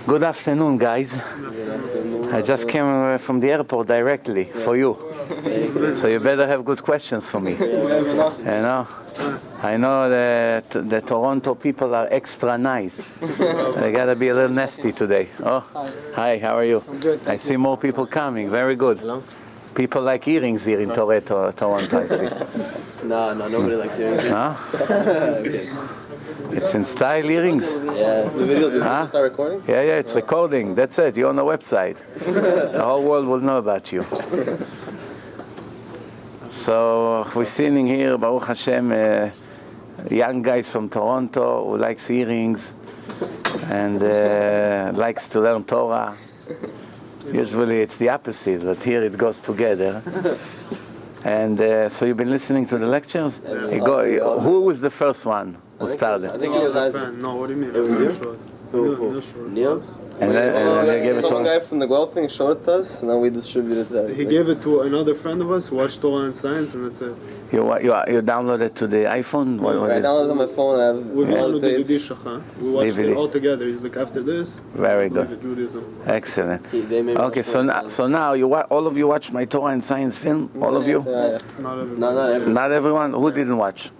Good afternoon, guys. I just came from the airport directly for you. So you better have good questions for me. You know, I know that the Toronto people are extra nice. They gotta be a little nasty today. Oh, hi, how are you? I'm good. I see more people coming. Very good. Hello? People like earrings here in Toronto, I see. No, nobody likes earrings. Huh? Okay. It's in style earrings. Yeah, the video, did you start recording? Yeah, it's recording. That's it. You're on the website. The whole world will know about you. So we're sitting here, Baruch Hashem, young guys from Toronto who likes earrings and likes to learn Torah. Usually it's the opposite, but here it goes together. And so you've been listening to the lectures? Who was the first one who started? I think it was Isaac. No, what do you mean? It was you? Who? Neil? And they gave it to Some guy from the Guelph thing showed it to us, and then we distributed it. He gave it to another friend of us who watched Torah and Science, and that's it. You downloaded it to the iPhone? I downloaded it on my phone. I have We've all all the the tapes. DVD. We watched DVD. it all together. He's like, after this, Very leave it, good. Judaism. Excellent. They made Okay, so now all of you watch my Torah and Science film? All of you? Yeah. Not everybody. No, not everyone. Not everyone? Who didn't watch?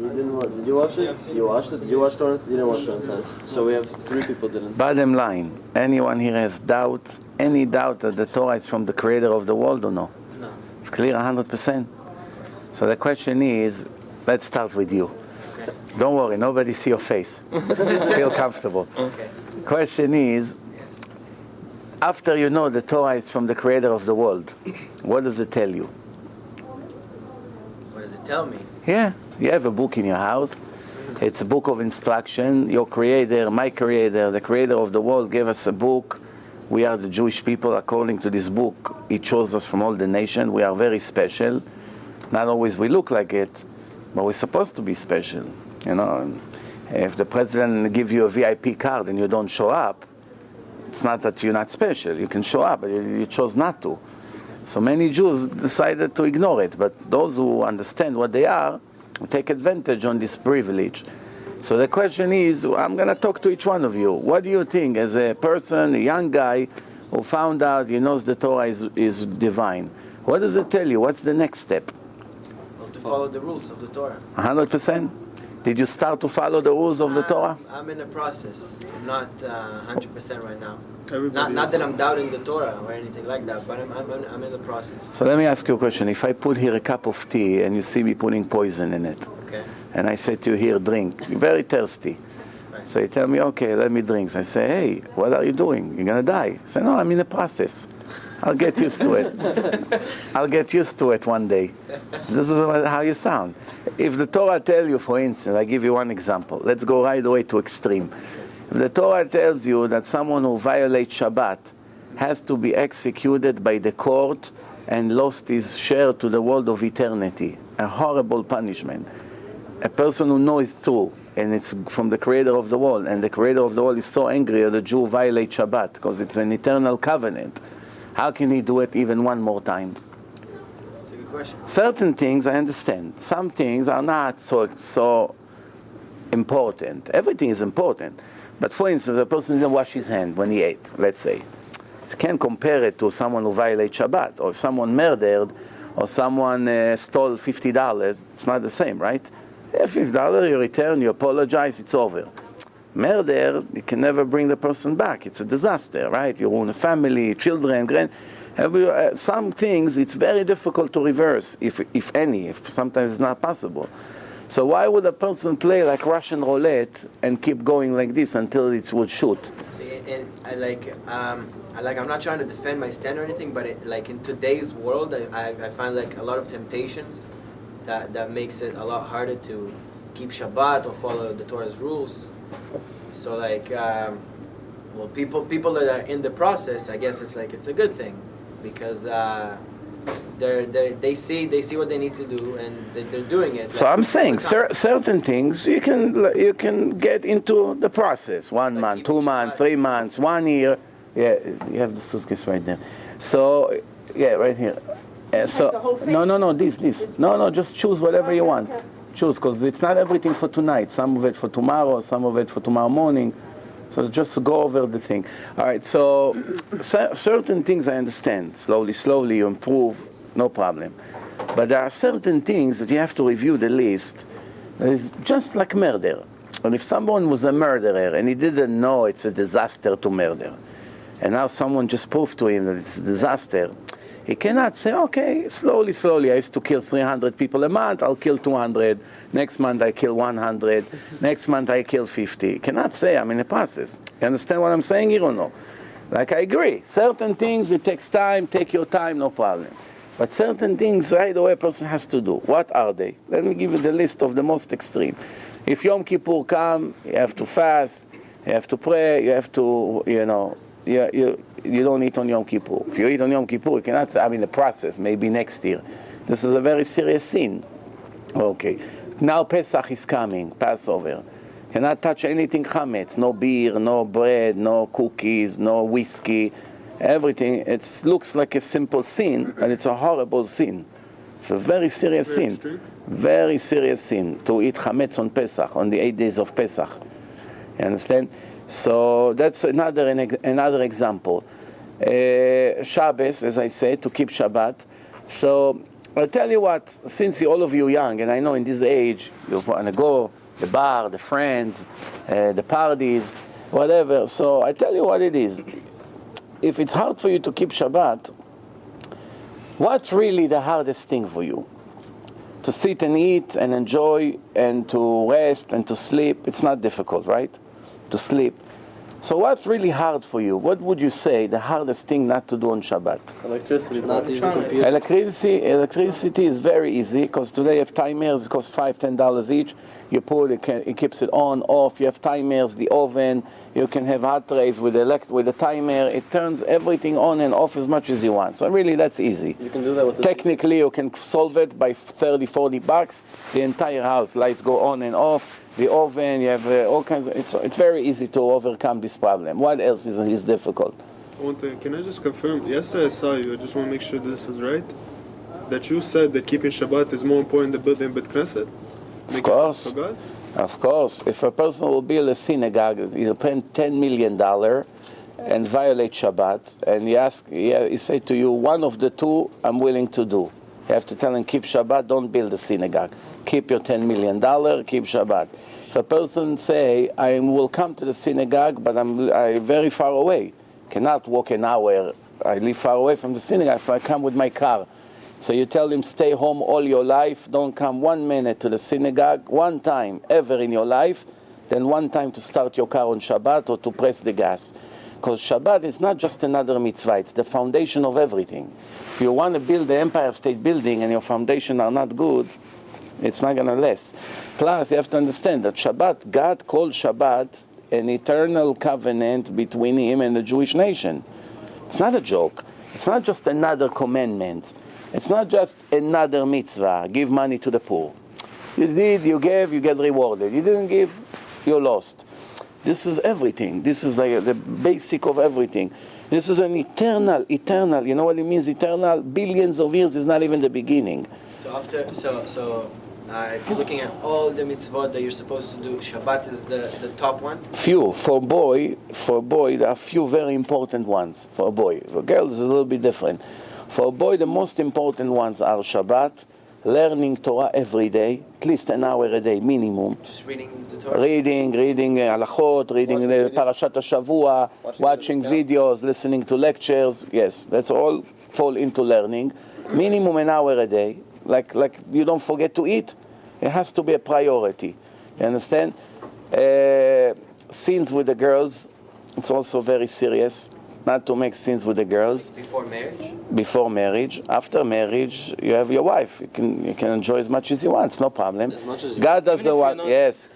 Did you watch it? You watched it? Did you watch Torah? You didn't watch Torah. So we have 3 people didn't. Bottom line, anyone here has doubts, any doubt that the Torah is from the creator of the world or no? No. It's clear 100%. So the question is, let's start with you. Okay. Don't worry, nobody see your face. Feel comfortable. Okay. Question is, after you know the Torah is from the creator of the world, what does it tell you? What does it tell me? Yeah, you have a book in your house. It's a book of instruction. Your creator, my creator, the creator of the world gave us a book. We are the Jewish people. According to this book, he chose us from all the nation. We are very special. Not always we look like it, but we're supposed to be special. You know, if the president gives you a VIP card and you don't show up, it's not that you're not special. You can show up, but you chose not to. So many Jews decided to ignore it, but those who understand what they are take advantage on this privilege. So the question is, I'm going to talk to each one of you. What do you think, as a person, a young guy who found out he knows the Torah is divine? What does it tell you? What's the next step? Well, to follow the rules of the Torah. 100%? Did you start to follow the rules of the Torah? I'm in the process. I'm not 100% right now. Everybody Not is. that I'm doubting the Torah or anything like that, but I'm in the process. So let me ask you a question. If I put here a cup of tea and you see me putting poison in it, Okay. and I say to you, here, drink. You're very thirsty. Right. So you tell me, okay, let me drink. So I say, hey, what are you doing? You're going to die. I say, no, I'm in the process. I'll get used to it. I'll get used to it one day. This is how you sound. If the Torah tell you, for instance, I give you one example. Let's go right away to extreme. If the Torah tells you that someone who violates Shabbat has to be executed by the court and lost his share to the world of eternity, a horrible punishment. A person who knows true, and it's from the creator of the world, and the creator of the world is so angry that the Jew violates Shabbat because it's an eternal covenant. How can he do it even one more time? It's a good question. Certain things I understand. Some things are not so important. Everything is important. But for instance, a person didn't wash his hand when he ate, let's say. You can't compare it to someone who violates Shabbat, or someone murdered, or someone stole $50. It's not the same, right? $50, you return, you apologize, it's over. Murder, you can never bring the person back. It's a disaster, right? You ruin a family, children, some things it's very difficult to reverse, if sometimes it's not possible. So why would a person play like Russian roulette and keep going like this until it would shoot? See, and I'm not trying to defend my stand or anything, but in today's world, I find like a lot of temptations that makes it a lot harder to keep Shabbat or follow the Torah's rules. So people that are in the process, I guess it's a good thing, because they see what they need to do and they're doing it. So I'm saying certain things you can get into the process. 1 month, 2 months, 3 months, 1 year. Yeah, you have the suitcase right there. So yeah, right here. No, this. No, just choose whatever you want. Choose, because it's not everything for tonight. Some of it for tomorrow, some of it for tomorrow morning. So just to go over the thing. All right, so certain things I understand. Slowly you improve, no problem. But there are certain things that you have to review the list. That is just like murder. And if someone was a murderer and he didn't know it's a disaster to murder, and now someone just proved to him that it's a disaster, he cannot say, okay, slowly, I used to kill 300 people a month, I'll kill 200. Next month I kill 100. Next month I kill 50. He cannot say, I'm in a process. You understand what I'm saying here or no? Like, I agree. Certain things, it takes time, take your time, no problem. But certain things, right away, a person has to do. What are they? Let me give you the list of the most extreme. If Yom Kippur come, you have to fast, you have to pray, you have to, you don't eat on Yom Kippur. If you eat on Yom Kippur, you cannot say, I'm in the process, maybe next year. This is a very serious sin. Okay. Now Pesach is coming, Passover. Cannot touch anything chametz, no beer, no bread, no cookies, no whiskey, everything. It looks like a simple sin, and it's a horrible sin. It's a very serious sin. Extreme. Very serious sin to eat chametz on Pesach, on the 8 days of Pesach. You understand? So that's another example. Shabbos, as I said, to keep Shabbat. So I'll tell you what, since all of you are young, and I know in this age, you want to go, the bar, the friends, the parties, whatever. So I tell you what it is. If it's hard for you to keep Shabbat, what's really the hardest thing for you? To sit and eat and enjoy and to rest and to sleep, it's not difficult, right? To sleep. So what's really hard for you? What would you say the hardest thing not to do on Shabbat? Electricity, not to use the computer. Electricity is very easy because today you have timers, it costs $5-10 each. You put it keeps it on, off. You have timers, the oven. You can have hot trays with the timer. It turns everything on and off as much as you want. So really, that's easy. You can do that with the Technically, you can solve it by $30-40. The entire house lights go on and off. The oven, you have all kinds of. It's very easy to overcome this problem. What else is difficult? One thing, can I just confirm? Yesterday I saw you. I just want to make sure this is right. That you said that keeping Shabbat is more important than building Bet Knesset. Of course. For God? Of course. If a person will build a synagogue, he'll pay $10 million and violate Shabbat, and he say to you, one of the two I'm willing to do. You have to tell him, keep Shabbat, don't build a synagogue. Keep your $10 million, keep Shabbat. If a person say, I will come to the synagogue, but I'm very far away, cannot walk an hour, I live far away from the synagogue, so I come with my car. So you tell him, stay home all your life, don't come 1 minute to the synagogue, one time ever in your life, then one time to start your car on Shabbat or to press the gas. Because Shabbat is not just another mitzvah, it's the foundation of everything. If you want to build the Empire State Building and your foundation are not good, it's not going to last. Plus, you have to understand that Shabbat, God called Shabbat an eternal covenant between Him and the Jewish nation. It's not a joke. It's not just another commandment. It's not just another mitzvah, give money to the poor. You did, you gave, you get rewarded. You didn't give, you lost. This is everything. This is like the basic of everything. This is an eternal. You know what it means, eternal? Billions of years is not even the beginning. So if you're looking at all the mitzvot that you're supposed to do, Shabbat is the top one? Few. For boy, there are few very important ones. For a boy. For girls, it's a little bit different. For a boy, the most important ones are Shabbat, learning Torah every day, at least an hour a day minimum. Just reading the Torah? Reading halachot, reading the Parashat HaShavua, watching videos, listening to lectures. Yes, that's all fall into learning. Minimum an hour a day. Like you don't forget to eat. It has to be a priority. You understand? Sins with the girls, it's also very serious. Not to make sins with the girls. Before marriage? Before marriage. After marriage, you have your wife. You can enjoy as much as you want. It's no problem. As much as you God doesn't want. Yes.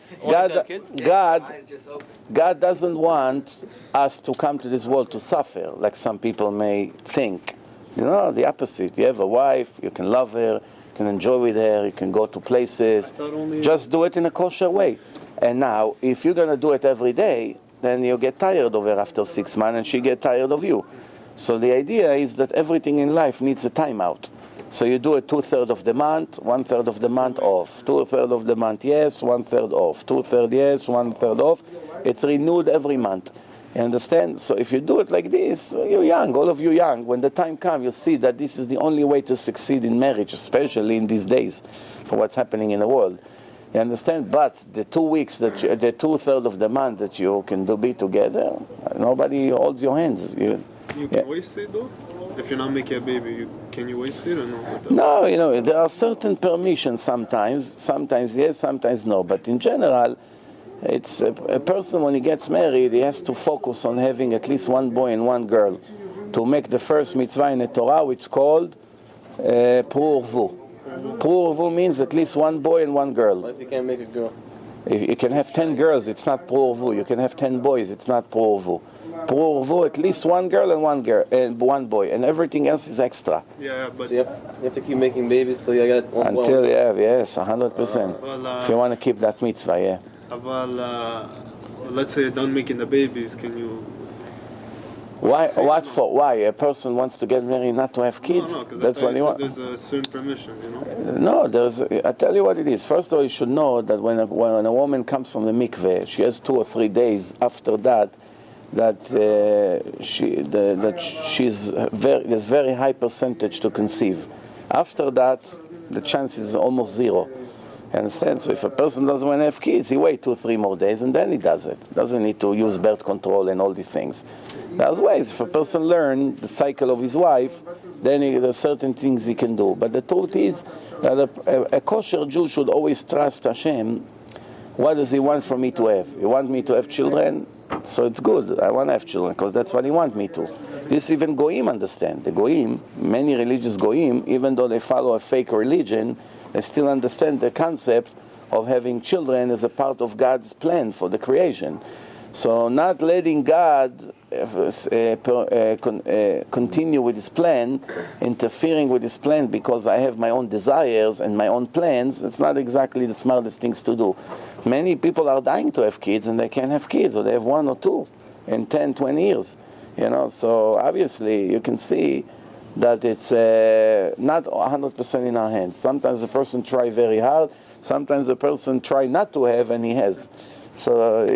God doesn't want us to come to this world to suffer, like some people may think. You know, the opposite. You have a wife. You can love her. You can enjoy with her. You can go to places. Just do it in a kosher way. And now, if you're gonna do it every day, then you get tired of her after 6 months and she get tired of you. So the idea is that everything in life needs a timeout. So you do it 2/3 of the month, 1/3 of the month off. 2/3 of the month yes, 1/3 off. 2/3 yes, 1/3 off. It's renewed every month. You understand? So if you do it like this, you're young, all of you young. When the time comes, you see that this is the only way to succeed in marriage, especially in these days, for what's happening in the world. You understand? But the 2 weeks, the 2/3 of the month that you can be together, nobody holds your hands. You can waste it though? If you're not making a baby, can you waste it or no? No, there are certain permissions sometimes. Sometimes yes, sometimes no. But in general, it's a person when he gets married, he has to focus on having at least one boy and one girl to make the first mitzvah in the Torah, which is called Purvu. Purvu means at least one boy and one girl. What if you can't make a girl? If you can have 10 girls, it's not Purvu. You can have 10 boys, it's not Purvu. Purvu, at least one girl and one boy, and everything else is extra. Yeah, but So you have to keep making babies till you get one. Until you have, yes, 100%. If you want to keep that mitzvah, yeah. Let's say you're done making the babies, can you? Why? What for? Why? A person wants to get married not to have kids? No, because That's what he wants. There's a certain permission, you know? No, I tell you what it is. First of all, you should know that when a woman comes from the mikveh, she has 2 or 3 days after that, there's very high percentage to conceive. After that, the chance is almost zero. You understand? So if a person doesn't want to have kids, he waits 2 or 3 more days and then he does it. Doesn't need to use birth control and all these things. There's ways. If a person learns the cycle of his wife, then there are certain things he can do. But the truth is that a kosher Jew should always trust Hashem. What does he want from me to have? He wants me to have children, so it's good. I want to have children because that's what he wants me to. This even Goyim understand. The Goyim, many religious Goyim, even though they follow a fake religion, they still understand the concept of having children as a part of God's plan for the creation. So not letting God continue with his plan, interfering with his plan because I have my own desires and my own plans, it's not exactly the smartest things to do. Many people are dying to have kids and they can't have kids, or they have 1 or 2 in 10, 20 years. So obviously you can see that it's not 100% in our hands. Sometimes a person try very hard, sometimes a person try not to have and he has. So,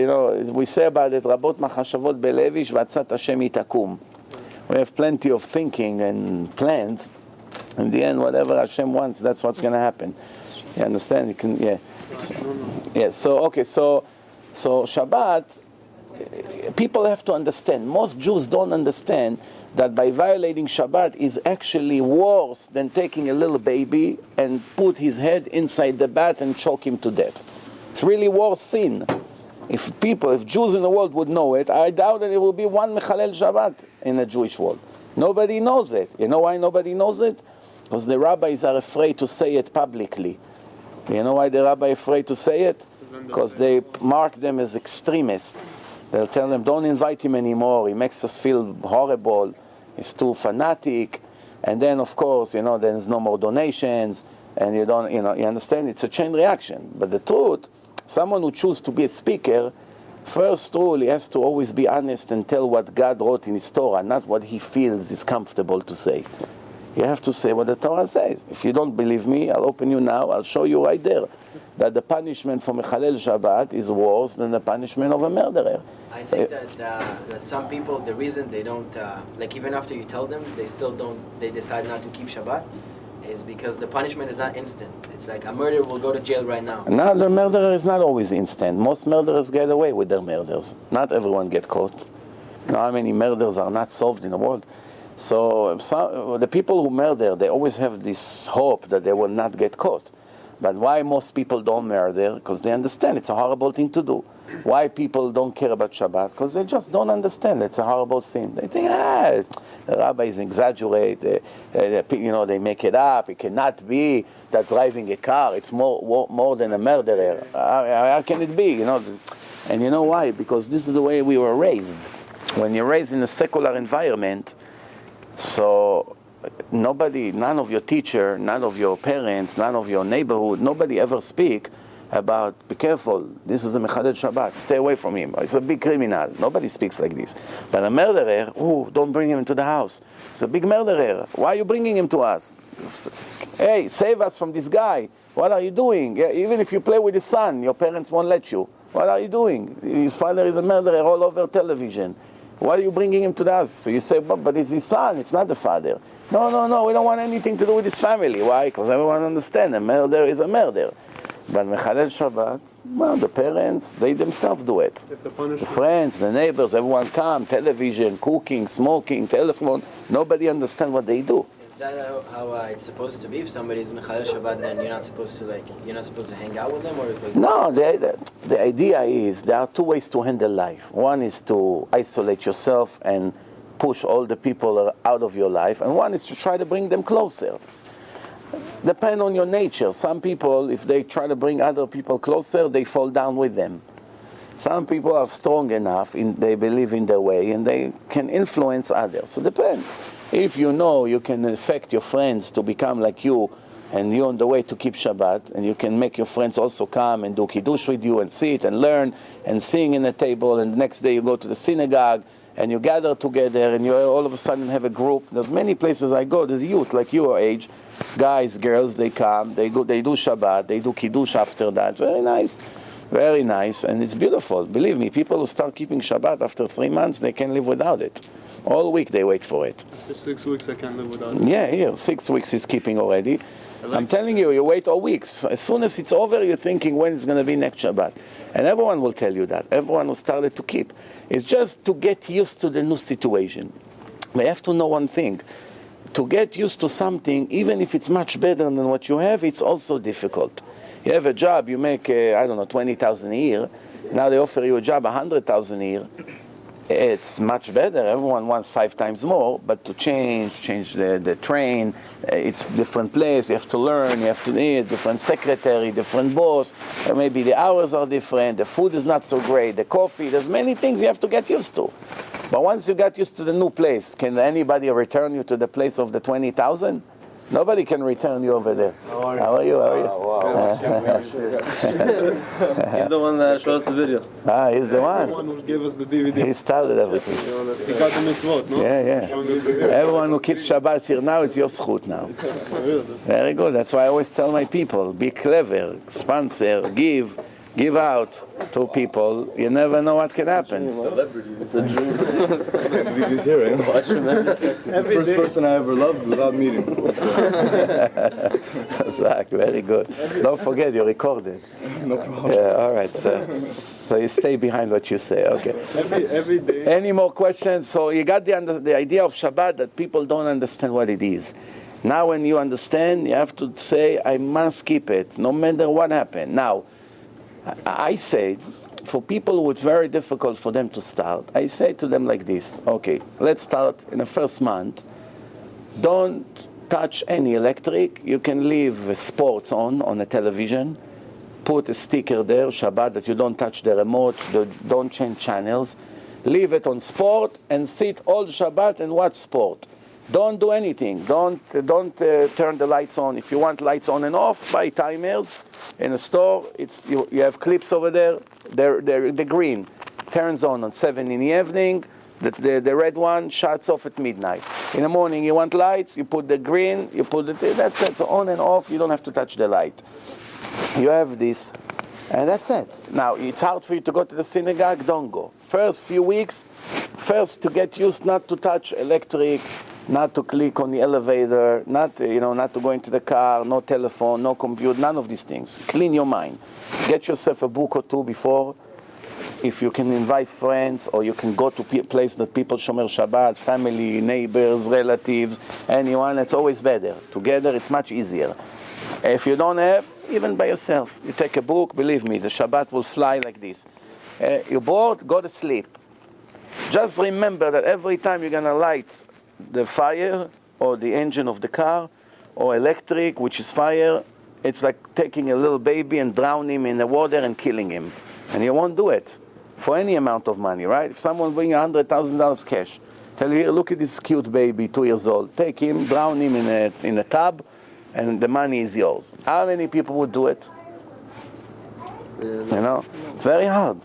we say about it, Rabot machashavot belevish v'atzat Hashem itakum. We have plenty of thinking and plans. In the end, whatever Hashem wants, that's what's going to happen. You understand? So Shabbat, people have to understand. Most Jews don't understand that by violating Shabbat is actually worse than taking a little baby and put his head inside the bath and choke him to death. It's really worse sin. If Jews in the world would know it, I doubt that there will be one Mechalel Shabbat in the Jewish world. Nobody knows it. You know why nobody knows it? Because the rabbis are afraid to say it publicly. You know why the rabbis are afraid to say it? Because they mark them as extremists. They'll tell them, don't invite him anymore. He makes us feel horrible. He's too fanatic. And then, of course, there's no more donations. And you understand? It's a chain reaction. But the truth, someone who chooses to be a speaker, first rule, he has to always be honest and tell what God wrote in his Torah, not what he feels is comfortable to say. You have to say what the Torah says. If you don't believe me, I'll open you now, I'll show you right there that the punishment for Mechalel Shabbat is worse than the punishment of a murderer. I think that some people, the reason they don't, even after you tell them, they decide not to keep Shabbat, is because the punishment is not instant. It's like a murderer will go to jail right now. No, the murderer is not always instant. Most murderers get away with their murders. Not everyone gets caught. You know how many murders are not solved in the world? So the people who murder, they always have this hope that they will not get caught. But why most people don't murder? Because they understand it's a horrible thing to do. Why people don't care about Shabbat? Because they just don't understand it's a horrible sin. They think, the rabbis exaggerate, they make it up. It cannot be that driving a car, it's more than a murderer. How can it be? And you know why? Because this is the way we were raised. When you're raised in a secular environment, so none of your teacher, none of your parents, none of your neighborhood, nobody ever speak about, be careful, this is a Mechalel Shabbat, stay away from him, it's a big criminal. Nobody speaks like this. But a murderer, don't bring him into the house. It's a big murderer. Why are you bringing him to us? Hey, save us from this guy. What are you doing? Even if you play with his son, your parents won't let you. What are you doing? His father is a murderer all over television. Why are you bringing him to the house? So you say, but it's his son, it's not the father. No, we don't want anything to do with his family. Why? Because everyone understands a murder is a murder. But Mechalel Shabbat, well, the parents, they themselves do it. The friends, the neighbors, everyone come, television, cooking, smoking, telephone. Nobody understands what they do. Is that how it's supposed to be? If somebody's Mechalel Shabbat, then you're not supposed to hang out with them, or no? The idea is there are two ways to handle life. One is to isolate yourself and push all the people out of your life, and one is to try to bring them closer. Depend on your nature. Some people, if they try to bring other people closer, they fall down with them. Some people are strong enough, they believe in their way, and they can influence others. So depend. If you know you can affect your friends to become like you, and you're on the way to keep Shabbat, and you can make your friends also come and do Kiddush with you, and sit and learn, and sing in a table, and the next day you go to the synagogue, and you gather together, and you all of a sudden have a group. There's many places I go, there's youth like your age, guys, girls, they come, they do Shabbat, they do Kiddush after that. Very nice, and it's beautiful. Believe me, people who start keeping Shabbat after 3 months, they can't live without it. All week they wait for it. After 6 weeks I can't live without it. Yeah, here, 6 weeks is keeping already. I'm telling you, you wait all weeks. As soon as it's over, you're thinking when it's going to be next Shabbat. And everyone will tell you that. Everyone who started to keep. It's just to get used to the new situation. We have to know one thing. To get used to something, even if it's much better than what you have, it's also difficult. You have a job, you make, 20,000 a year. Now they offer you a job, 100,000 a year. It's much better. Everyone wants 5 times more, but to change the train, it's different place. You have to learn. You have to need different secretary, different boss. Maybe the hours are different. The food is not so great. The coffee. There's many things you have to get used to. But once you got used to the new place, can anybody return you to the place of the 20,000? Nobody can return you over there. How are you? He's the one that showed us the video. He's the one. The one who gave us the DVD. He started everything. He got the mitzvot, no? Yeah. Everyone who keeps Shabbat here now is your zchut now. Very good. That's why I always tell my people, be clever, sponsor, give out to people. You never know what can happen. It's a dream. He's here, right? Watch him every first person I ever loved without meeting. Zach, very good. Don't forget, you're recorded. No problem. Yeah, all right, so you stay behind what you say, okay. Every day. Any more questions? So you got the idea of Shabbat that people don't understand what it is. Now when you understand, you have to say, I must keep it, no matter what happened. Now, I said, for people who it's very difficult for them to start, I say to them like this, okay, let's start in the first month. Don't touch any electric. You can leave sports on the television. Put a sticker there, Shabbat, that you don't touch the remote, don't change channels. Leave it on sport and sit all Shabbat and watch sport. Don't do anything. Don't turn the lights on. If you want lights on and off, buy timers in a store. You have clips over there. They're green. Turns on 7 in the evening. The red one shuts off at midnight. In the morning you want lights. You put the green. You put that's it. So on and off. You don't have to touch the light. You have this, and that's it. Now it's hard for you to go to the synagogue. Don't go. First few weeks, to get used not to touch electric. Not to click on the elevator, not to go into the car, no telephone, no computer, none of these things. Clean your mind. Get yourself a book or two before. If you can invite friends, or you can go to a place that people shomer Shabbat, family, neighbors, relatives, anyone, it's always better. Together it's much easier. If you don't have, even by yourself, you take a book, believe me, the Shabbat will fly like this. You're bored, go to sleep. Just remember that every time you're going to light the fire or the engine of the car or electric, which is fire, it's like taking a little baby and drowning him in the water and killing him. And you won't do it for any amount of money, right? If someone brings $100,000 cash, tell you, here, look at this cute baby, 2 years old. Take him, drown him in a tub, and the money is yours. How many people would do it? It's very hard.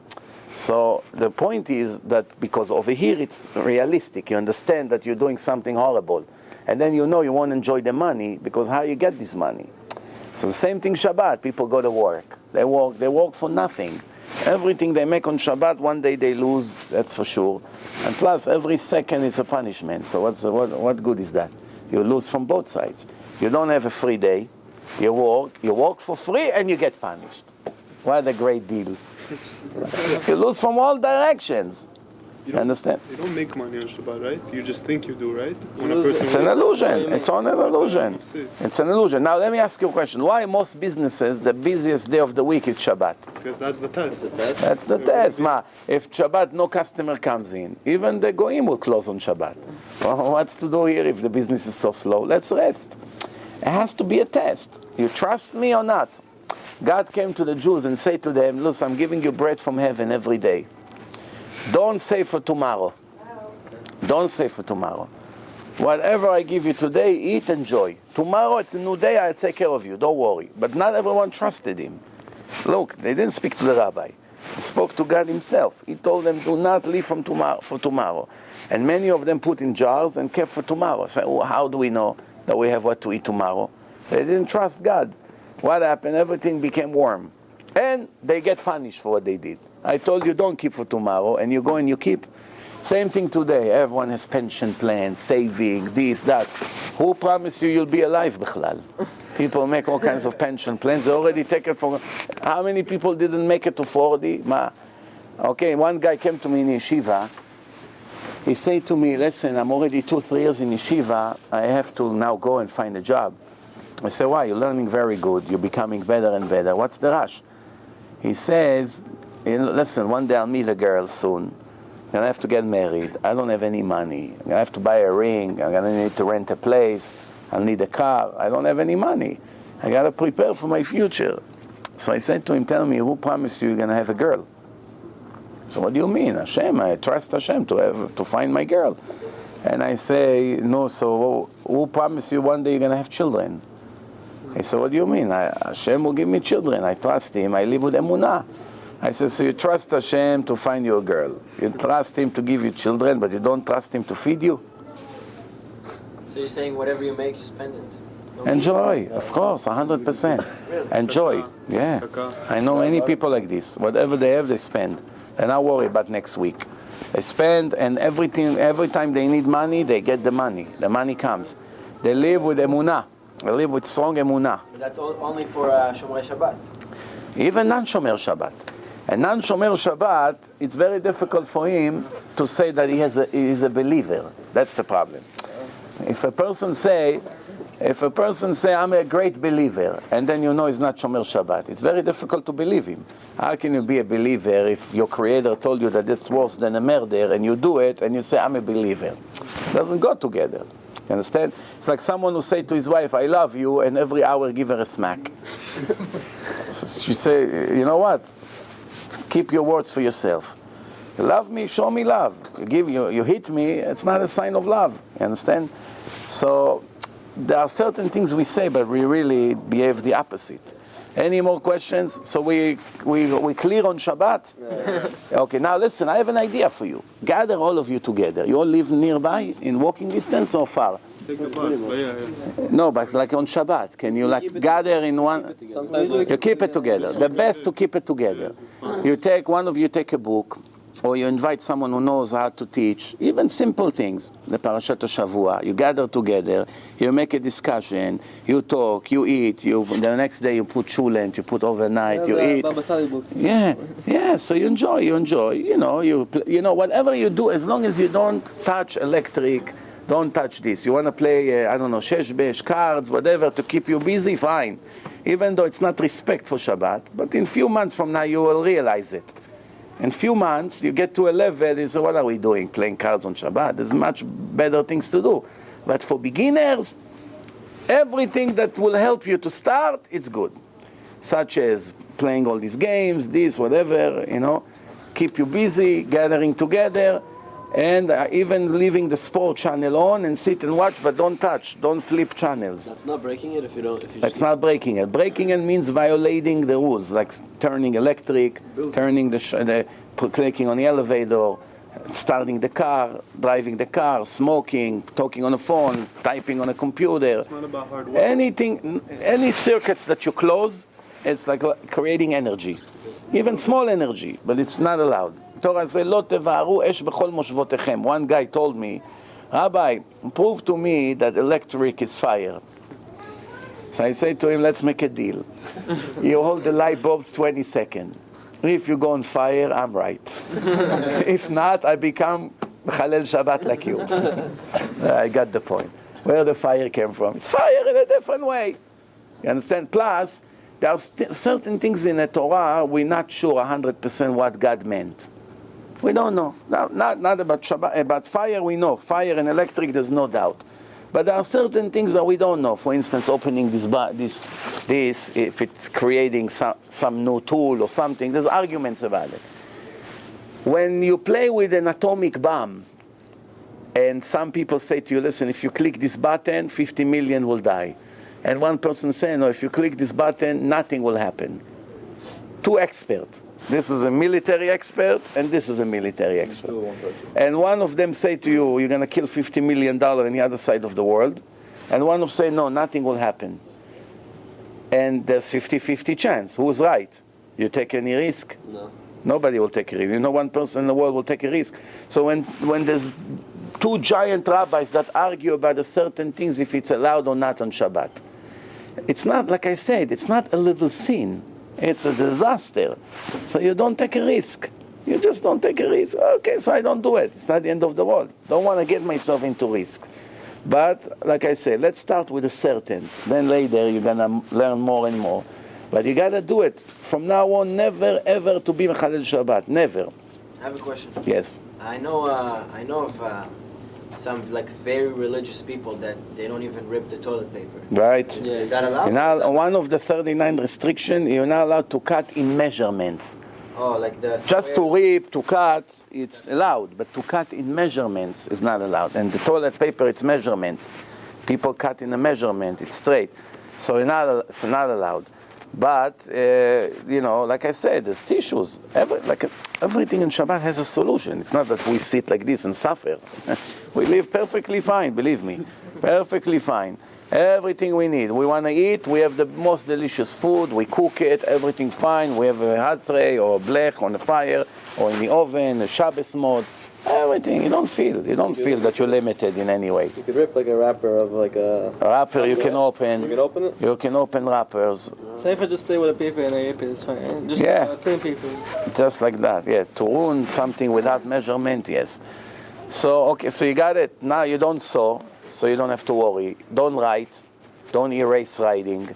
So the point is that because over here it's realistic, you understand that you're doing something horrible, and then you won't enjoy the money, because how you get this money? So the same thing Shabbat, people go to work. They work for nothing. Everything they make on Shabbat, one day they lose, that's for sure. And plus, every second it's a punishment. So what good is that? You lose from both sides. You don't have a free day. You work for free and you get punished. What a great deal. You lose from all directions. You understand? You don't make money on Shabbat, right? You just think you do, right? When a person It's an illusion. It's all an illusion. It's an illusion. Now let me ask you a question. Why most businesses, the busiest day of the week is Shabbat? Because that's the test. That's the test. If Shabbat no customer comes in, even the goyim will close on Shabbat. Well, what's to do here if the business is so slow? Let's rest. It has to be a test. You trust me or not? God came to the Jews and said to them, look, I'm giving you bread from heaven every day. Don't save for tomorrow. Don't save for tomorrow. Whatever I give you today, eat, enjoy. Tomorrow it's a new day, I'll take care of you, don't worry. But not everyone trusted him. Look, they didn't speak to the rabbi. He spoke to God himself. He told them, do not leave for tomorrow. And many of them put in jars and kept for tomorrow. So how do we know that we have what to eat tomorrow? They didn't trust God. What happened? Everything became warm. And they get punished for what they did. I told you don't keep for tomorrow, and you go and you keep. Same thing today. Everyone has pension plans, saving, this, that. Who promised you you'll be alive, Bichlal? People make all kinds of pension plans. They already take it for... How many people didn't make it to 40? Okay, one guy came to me in yeshiva. He said to me, listen, I'm already 2-3 years in yeshiva. I have to now go and find a job. I said, why? You're learning very good. You're becoming better and better. What's the rush? He says, listen, one day I'll meet a girl soon. I'm going to have to get married. I don't have any money. I'm going to have to buy a ring. I'm going to need to rent a place. I'll need a car. I don't have any money. I got to prepare for my future. So I said to him, tell me, who promised you you're going to have a girl? So what do you mean? Hashem, I trust Hashem to find my girl. And I say, no, so who promised you one day you're going to have children? He said, what do you mean? Hashem will give me children. I trust him. I live with emunah. I said, so you trust Hashem to find you a girl. You trust him to give you children, but you don't trust him to feed you? So you're saying whatever you make, you spend it? Enjoy, of course, 100%. Enjoy, yeah. I know many people like this. Whatever they have, they spend. They're not worried about next week. They spend, and every time they need money, they get the money. The money comes. They live with emunah. They live with strong emunah. But that's only for Shomrei Shabbat. Even non-Shomer Shabbat. A non-Shomer Shabbat, it's very difficult for him to say that he is a believer. That's the problem. If a person say, I'm a great believer, and then you know he's not Shomer Shabbat, it's very difficult to believe him. How can you be a believer if your Creator told you that it's worse than a murder, and you do it, and you say, I'm a believer? It doesn't go together. You understand? It's like someone who say to his wife, I love you, and every hour give her a smack. She say, you know what? Keep your words for yourself. You love me, show me love. You hit me, it's not a sign of love. You understand? So there are certain things we say, but we really behave the opposite. Any more questions? So we clear on Shabbat? Yeah. Okay, now listen, I have an idea for you. Gather all of you together. You all live nearby, in walking distance or far? Take the bus, but yeah. No, but like on Shabbat, can you like gather in one? You keep it together. The best to keep it together. You take, one of you take a book, or you invite someone who knows how to teach, even simple things, the Parashat Shavua. You gather together, you make a discussion, you talk, you eat, the next day you put shulent, you put overnight, you eat. Yeah, so you enjoy. You know, whatever you do, as long as you don't touch electric, don't touch this. You want to play, sheshbesh, cards, whatever, to keep you busy, fine. Even though it's not respect for Shabbat, but in few months from now you will realize it. In few months, you get to a level, you say, what are we doing, playing cards on Shabbat? There's much better things to do. But for beginners, everything that will help you to start, it's good. Such as playing all these games, this, whatever, keep you busy, gathering together, and even leaving the sport channel on and sit and watch, but don't touch, don't flip channels. That's not breaking it if you don't. That's not breaking it. Breaking it means violating the rules, like turning electric, turning clicking on the elevator, starting the car, driving the car, smoking, talking on the phone, typing on a computer. It's not about hard work. Anything, any circuits that you close, it's like creating energy. even small energy, but it's not allowed. Torah says, "Lo tevaru esh bechol moshvotechem." One guy told me, "Rabbi, prove to me that electric is fire." So I say to him, "Let's make a deal. You hold the light bulbs 20 seconds. If you go on fire, I'm right. If not, I become Chalel Shabbat like you." I got the point. Where the fire came from? It's fire in a different way. You understand? Plus, there are certain things in the Torah we're not sure 100% what God meant. We don't know. Not about Shabbat. About fire, we know. Fire and electric, there's no doubt. But there are certain things that we don't know. For instance, opening this, if it's creating some new tool or something, there's arguments about it. When you play with an atomic bomb, and some people say to you, listen, if you click this button, 50 million will die. And one person say, no, if you click this button, nothing will happen. Two experts. This is a military expert, and this is a military expert. And one of them say to you, you're going to kill $50 million on the other side of the world. And one of say, no, nothing will happen. And there's 50-50 chance. Who's right? You take any risk? No. Nobody will take a risk. You know, one person in the world will take a risk. So when there's two giant rabbis that argue about a certain things, if it's allowed or not on Shabbat, it's not, like I said, it's not a little sin. It's a disaster. So you don't take a risk. You just don't take a risk. Okay, so I don't do it. It's not the end of the world. Don't want to get myself into risk. But, like I said, let's start with a certain. Then later you're going to learn more and more. But you got to do it. From now on, never, ever to be Mechalel Shabbat. Never. I have a question. Yes. I know of some like very religious people that they don't even rip the toilet paper. Right. Yeah, is that allowed? You're not, one of the 39 restrictions, you're not allowed to cut in measurements. Oh, like the Just to square- rip, to cut, it's allowed. But to cut in measurements is not allowed. And the toilet paper, it's measurements. People cut in a measurement, it's straight. So it's not allowed. But, like I said, there's tissues. Everything in Shabbat has a solution. It's not that we sit like this and suffer. We live perfectly fine, believe me. Perfectly fine. Everything we need. We want to eat, we have the most delicious food, we cook it, everything fine. We have a hot tray or a blech on the fire or in the oven, a Shabbos mode. Everything. You don't feel that you're limited in any way. You could rip like a wrapper of like a wrapper you can open. You can open it? You can open wrappers. So if I just play with a paper and I rip it, it's fine. Just plain paper. Just like that, yeah. To ruin something without measurement, yes. So, okay, so you got it. Now you don't sew, so you don't have to worry. Don't write. Don't erase writing,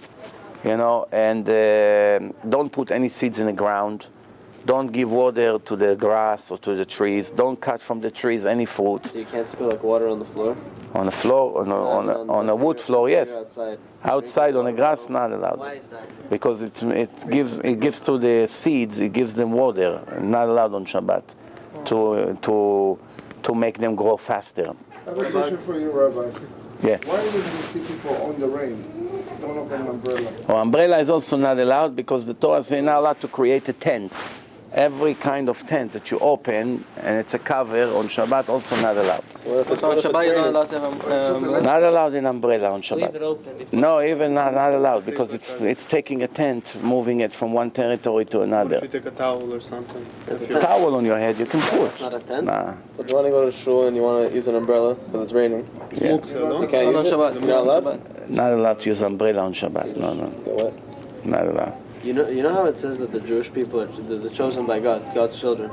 and don't put any seeds in the ground. Don't give water to the grass or to the trees. Don't cut from the trees any fruits. So you can't spill like water on the floor? On the floor, on a wood floor, yes. Outside on the grass, not allowed. Why is that? Because it gives to the seeds, it gives them water. Not allowed on Shabbat to make them grow faster. I have a question for you, Rabbi. Yeah. Why do we see people on the rain? Don't open an umbrella. Umbrella is also not allowed because the Torah says you're not allowed to create a tent. Every kind of tent that you open and it's a cover on Shabbat also not allowed. Well, So on Shabbat you're not allowed to have Not allowed in umbrella on leave it Shabbat. open. No, even not allowed because it's taking a tent, moving it from one territory to If you another. take a towel or something. A towel on your head you can put. It's not a tent? Nah. So if you want to go to shul and you want to use an umbrella because it's raining, Yeah. Smoke cell, no? you can't On use it? Shabbat. You're not allowed? Shabbat. Not allowed to use umbrella on Shabbat. No. Get wet. Not allowed. You know how it says that the Jewish people are the chosen by God, God's children.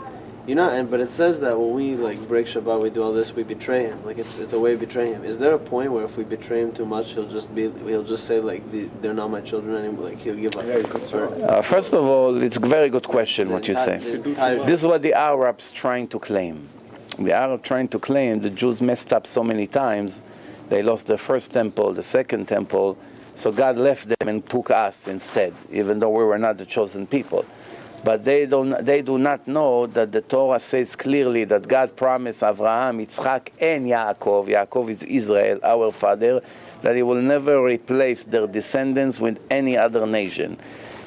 But it says that when we like break Shabbat, we do all this, we betray Him. Like it's a way of betraying Him. Is there a point where if we betray Him too much, He'll just say like they're not my children anymore? Like He'll give up. First of all, it's a very good question what you say. This is what the Arabs trying to claim. The Arabs trying to claim the Jews messed up so many times. They lost the first temple, the second temple. So God left them and took us instead, even though we were not the chosen people. But they do not know that the Torah says clearly that God promised Abraham, Yitzchak, and Yaakov. Yaakov is Israel, our father, that He will never replace their descendants with any other nation.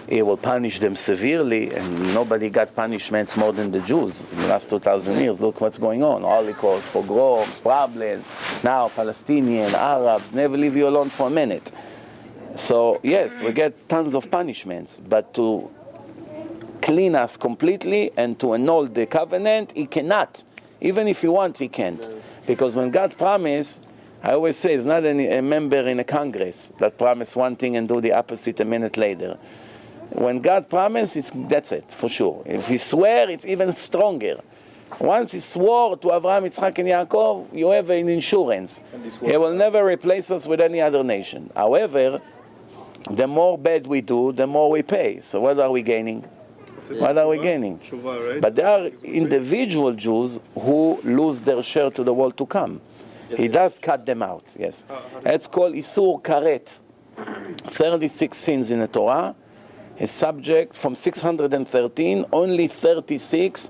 He will punish them severely, and nobody got punishments more than the Jews in the last 2,000 years. Look what's going on. Holocaust, pogroms, problems. Now Palestinians, Arabs, never leave you alone for a minute. So, yes, we get tons of punishments, but to clean us completely and to annul the covenant, he cannot. Even if he wants, he can't. Because when God promised, I always say, it's not a member in a Congress that promise one thing and do the opposite a minute later. When God promised, that's it, for sure. If he swear, it's even stronger. Once he swore to Abraham, Yitzchak, and Yaakov, you have an insurance. He will never replace us with any other nation. However, the more bad we do, the more we pay. So what are we gaining? What are we gaining? Tshuva, right? But there are individual Jews who lose their share to the world to come. He does cut them out, yes. It's called Isur Karet. 36 sins in the Torah. A subject from 613, only 36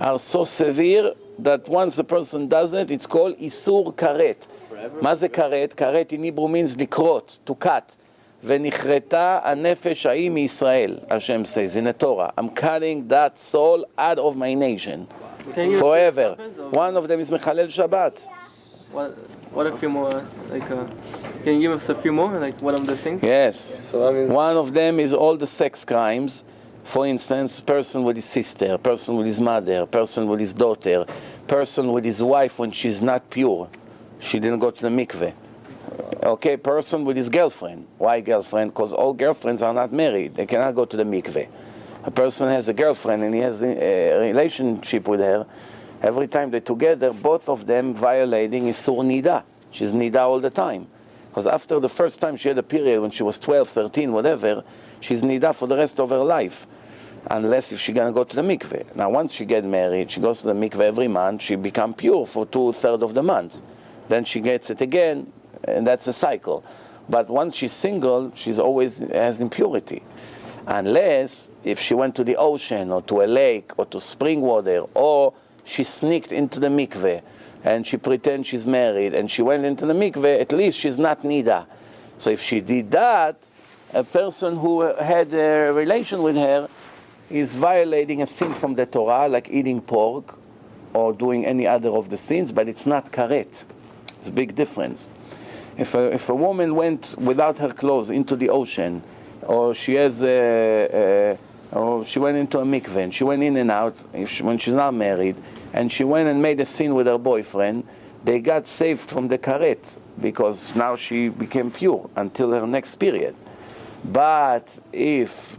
are so severe that once a person does it, it's called Isur Karet. מה זה karet? Karet in Hebrew means לקרות, to cut. ונכרתה הנפש ההיא מישראל, Hashem says in the Torah. I'm cutting that soul out of my nation forever. One of them is Mechalel Shabbat. What a few more, can you give us a few more, what are the things? Yes. So that means One of them is all the sex crimes. For instance, person with his sister, person with his mother, person with his daughter, person with his wife when she's not pure. She didn't go to the mikveh. Okay, person with his girlfriend. Why girlfriend? Because all girlfriends are not married. They cannot go to the mikveh. A person has a girlfriend and he has a relationship with her. Every time they're together, both of them violating Isur Nida. She's Nida all the time. Because after the first time she had a period when she was 12, 13, whatever, she's Nida for the rest of her life. Unless if she's going to go to the mikveh. Now once she gets married, she goes to the mikveh every month, she becomes pure for 2/3 of the months. Then she gets it again, and that's a cycle. But once she's single, she's always has impurity. Unless if she went to the ocean or to a lake or to spring water, or she sneaked into the mikveh and she pretends she's married and she went into the mikveh, at least she's not nida. So if she did that, a person who had a relation with her is violating a sin from the Torah, like eating pork or doing any other of the sins, but it's not karet. It's a big difference. If a woman went without her clothes into the ocean, or she has or she went into a mikveh, and she went in and out when she's not married, and she went and made a sin with her boyfriend, they got saved from the karet because now she became pure until her next period. But if,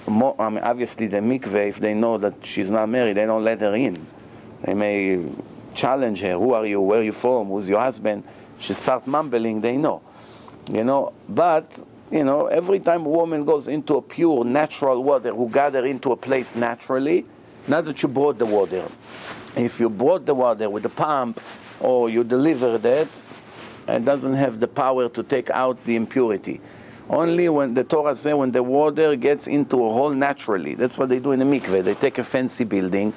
obviously the mikveh, if they know that she's not married, they don't let her in. They may challenge her. Who are you? Where are you from? Who's your husband? She starts mumbling. They know, But every time a woman goes into a pure natural water, who gather into a place naturally, not that you brought the water. If you brought the water with a pump or you delivered it, it doesn't have the power to take out the impurity. Only when the Torah says when the water gets into a hole naturally. That's what they do in a mikveh. They take a fancy building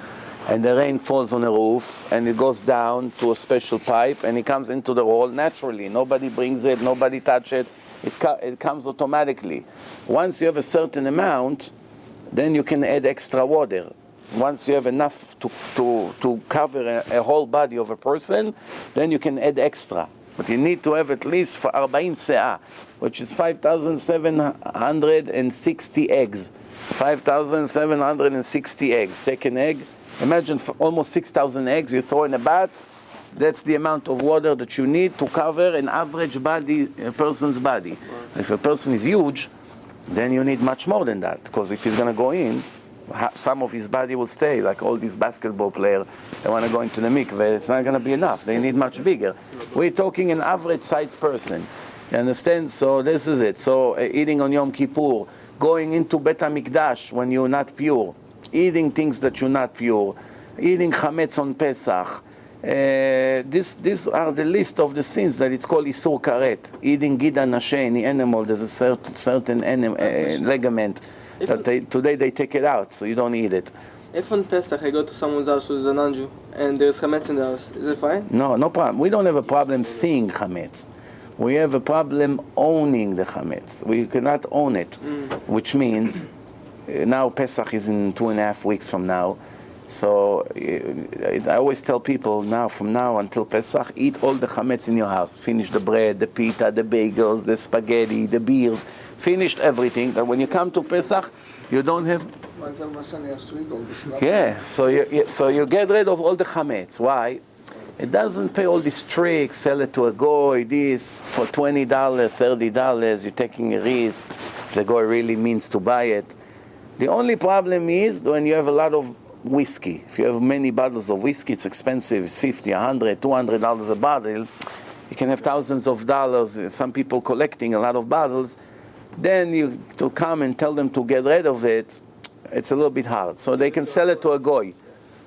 and the rain falls on the roof and it goes down to a special pipe and it comes into the hole naturally. Nobody brings it, nobody touches it. It comes automatically. Once you have a certain amount, then you can add extra water. Once you have enough to cover a whole body of a person, then you can add extra. But you need to have at least 40 se'ah, which is 5,760 eggs. 5,760 eggs. Take an egg. Imagine for almost 6,000 eggs you throw in a bath. That's the amount of water that you need to cover an average body, a person's body. If a person is huge, then you need much more than that. Because if he's going to go in, some of his body will stay, like all these basketball players, they want to go into the mikveh, it's not going to be enough. They need much bigger. We're talking an average-sized person. You understand? So this is it. So eating on Yom Kippur, going into Bet HaMikdash when you're not pure, eating things that you're not pure, eating chametz on Pesach. These are the list of the sins that it's called Isur Karet. Eating Gida Nashe, any animal, there's a certain ligament. Today they take it out, so you don't eat it. If on Pesach I go to someone's house who's a non-Jew and there's chametz in the house, is it fine? No problem. We don't have a problem seeing chametz. We have a problem owning the chametz. We cannot own it, which means now Pesach is in 2.5 weeks from now. So I always tell people now, from now until Pesach, eat all the chametz in your house. Finish the bread, the pita, the bagels, the spaghetti, the beers. Finished everything. But when you come to Pesach, you don't have. My tell my son he has to eat all this stuff. Yeah. So you get rid of all the chametz. Why? It doesn't pay all these tricks. Sell it to a goy. This for $20, $30. You're taking a risk. The goy really means to buy it. The only problem is when you have a lot of whiskey. If you have many bottles of whiskey, it's expensive. It's $50, $100, $200 a bottle. You can have thousands of dollars. Some people collecting a lot of bottles. Then you to come and tell them to get rid of it, it's a little bit hard. So they can sell it to a goy,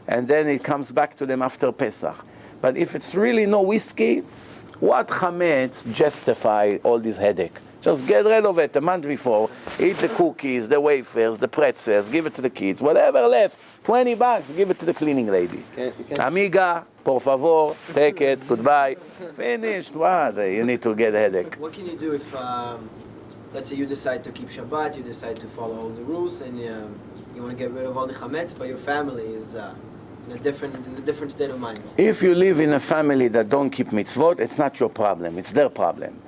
and then it comes back to them after Pesach. But if it's really no whiskey, what chametz justify all this headache? Just get rid of it a month before. Eat the cookies, the wafers, the pretzels, give it to the kids. Whatever left, $20, give it to the cleaning lady. Amiga, por favor, take it, goodbye. Finished. What? You need to get a headache. What can you do if, let's say you decide to keep Shabbat, you decide to follow all the rules, and you want to get rid of all the chametz, but your family is in a different state of mind? If you live in a family that don't keep mitzvot, it's not your problem, it's their problem.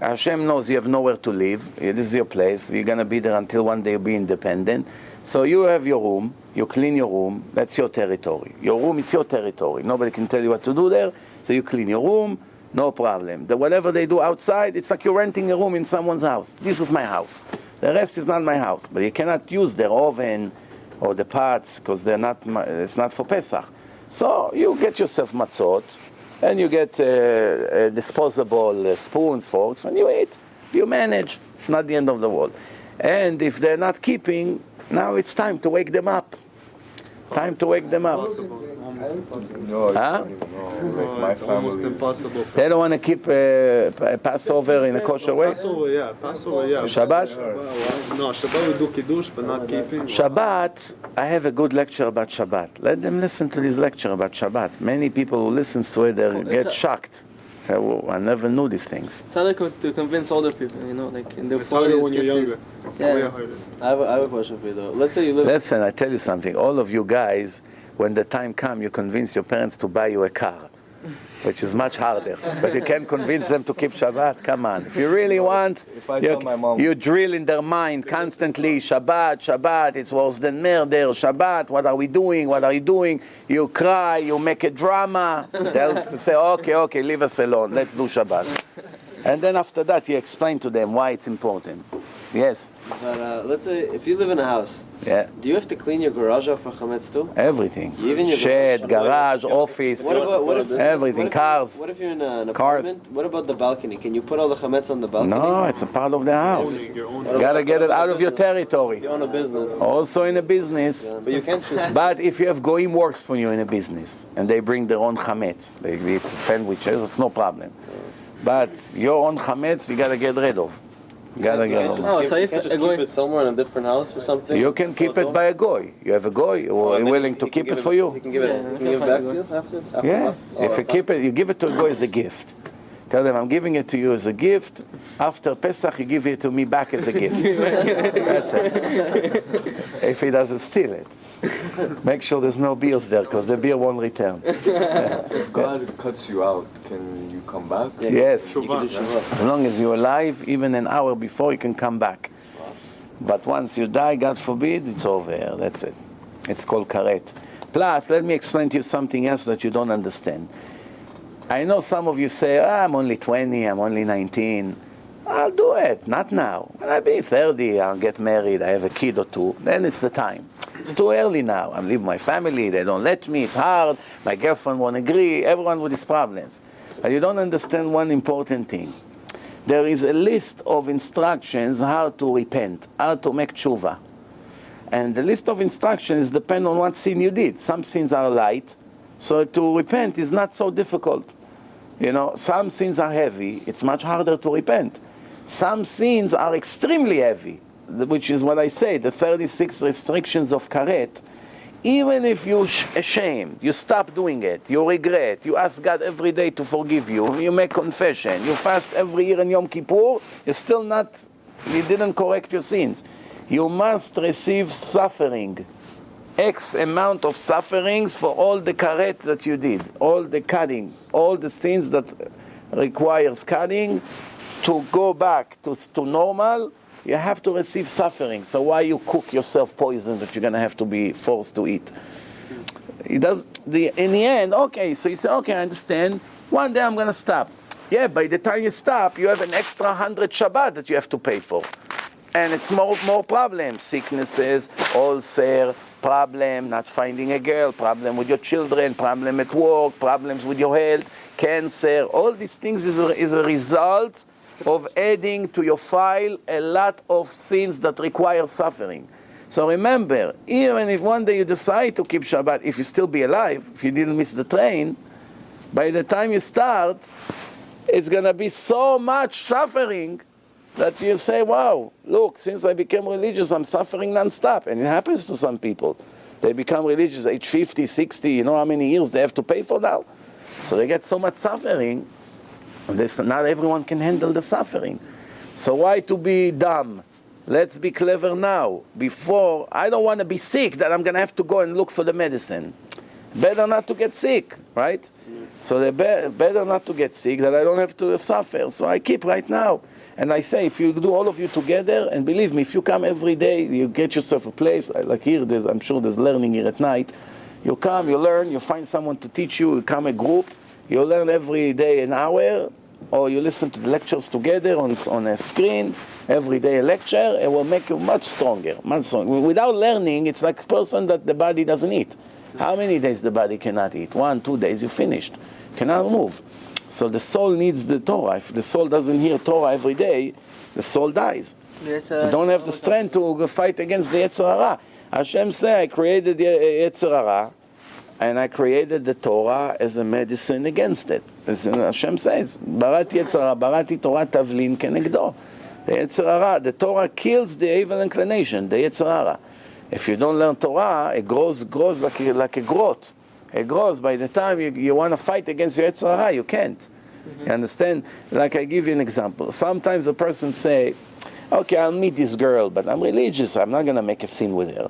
Hashem knows you have nowhere to live. This is your place. You're going to be there until one day you be independent. So you have your room, you clean your room, that's your territory. Your room, it's your territory. Nobody can tell you what to do there, so you clean your room, no problem. Whatever they do outside, it's like you're renting a room in someone's house. This is my house. The rest is not my house. But you cannot use their oven or the pots because it's not for Pesach. So you get yourself matzot, and you get disposable spoons, forks, and you eat. You manage. It's not the end of the world. And if they're not keeping, now it's time to wake them up. Time to wake them up. No, Huh? It's almost impossible. They don't want to keep Passover in a kosher way? Passover, yeah. Shabbat? No, Shabbat we do kiddush, but not keeping. Shabbat, I have a good lecture about Shabbat. Let them listen to this lecture about Shabbat. Many people who listen to it, they get shocked. Say, well, I never knew these things. It's hard to convince older people, like in their 40s, It's harder when you're 50s. younger. Yeah. Way harder. I have a question for you though. Let's say you live. Listen, I tell you something. All of you guys, when the time comes, you convince your parents to buy you a car, which is much harder. But you can't convince them to keep Shabbat. Come on. If you really want, If I tell my mom, you drill in their mind constantly, Shabbat, it's worse than murder, Shabbat, what are we doing, what are you doing? You cry, you make a drama. They'll say, okay, leave us alone, let's do Shabbat. And then after that, you explain to them why it's important. Yes? But let's say if you live in a house, Yeah. do you have to clean your garage out for chametz too? Everything. Even your Shed, garage, office, What if everything, cars. What if you're in an Cars. apartment? What about the balcony? Can you put all the chametz on the balcony? No, it's a part of the house. Owning your own. You gotta get it out of your territory. You own a business, Also in a business. but you can't choose. But if you have goyim works for you in a business and they bring their own chametz, they eat sandwiches, it's no problem. But your own chametz, you gotta get rid of. You gotta get rid of. Oh, so if you can't just a goy- keep it somewhere in a different house or something. You can keep it by a goy. You have a goy, or are willing to keep it for He you? can give it. Yeah, He can give it back to you after. Yeah. Oh, If you keep it, you give it to a goy as a gift. Tell them, I'm giving it to you as a gift. After Pesach, you give it to me back as a gift. That's it. If he doesn't steal it. Make sure there's no beers there, because the beer won't return. if God cuts you out, can you come back? Yes. You can do Shabbat. As long as you're alive, even an hour before, you can come back. But once you die, God forbid, it's over. That's it. It's called karet. Plus, let me explain to you something else that you don't understand. I know some of you say, I'm only 20, I'm only 19. I'll do it. Not now. When I be 30, I'll get married, I have a kid or two. Then it's the time. It's too early now. I'm leaving my family, they don't let me, it's hard. My girlfriend won't agree, everyone with his problems. But you don't understand one important thing. There is a list of instructions how to repent, how to make tshuva. And the list of instructions depend on what sin you did. Some sins are light, so to repent is not so difficult. Some sins are heavy, it's much harder to repent. Some sins are extremely heavy, which is what I say, the 36 restrictions of karet. Even if you're ashamed, you stop doing it, you regret, you ask God every day to forgive you, you make confession, you fast every year in Yom Kippur, you didn't correct your sins. You must receive suffering. X amount of sufferings for all the karet that you did, all the cutting, all the sins that requires cutting. To go back to normal, you have to receive suffering. So why you cook yourself poison that you're going to have to be forced to eat? In the end, okay, so you say, okay, I understand. One day I'm going to stop. Yeah, by the time you stop, you have an extra 100 Shabbat that you have to pay for. And it's more problems, sicknesses, ulcer, problem, not finding a girl, problem with your children, problem at work, problems with your health, cancer. All these things is a result of adding to your file a lot of sins that require suffering. So remember, even if one day you decide to keep Shabbat, if you still be alive, if you didn't miss the train, by the time you start, it's going to be so much suffering that you say, wow, look, since I became religious, I'm suffering non-stop. And it happens to some people. They become religious age 50, 60, you know how many years they have to pay for now? So they get so much suffering. Not everyone can handle the suffering. So why to be dumb? Let's be clever now. Before, I don't want to be sick that I'm going to have to go and look for the medicine. Better not to get sick, right? So they better not to get sick that I don't have to suffer. So I keep right now. And I say, if you do all of you together, and believe me, if you come every day, you get yourself a place, like here, I'm sure there's learning here at night. You come, you learn, you find someone to teach you, you come a group, you learn every day an hour, or you listen to the lectures together on a screen, every day a lecture, it will make you much stronger, much stronger. Without learning, it's like a person that the body doesn't eat. How many days the body cannot eat? 1, 2 days, you finished. Cannot move. So the soul needs the Torah. If the soul doesn't hear Torah every day, the soul dies. You don't have the strength to fight against the Yetzer Hara. Hashem said, I created the Yetzer Hara, and I created the Torah as a medicine against it. As Hashem says, Barati Yetzer Hara, Barati Torah Tavlin Kenegdo. The Yetzer Hara, the Torah kills the evil inclination, the Yetzer Hara. If you don't learn Torah, it grows like a growth. It grows. By the time you want to fight against your Yetzer Hara, you can't. Mm-hmm. You understand? Like I give you an example. Sometimes a person say, okay, I'll meet this girl, but I'm religious. I'm not going to make a scene with her.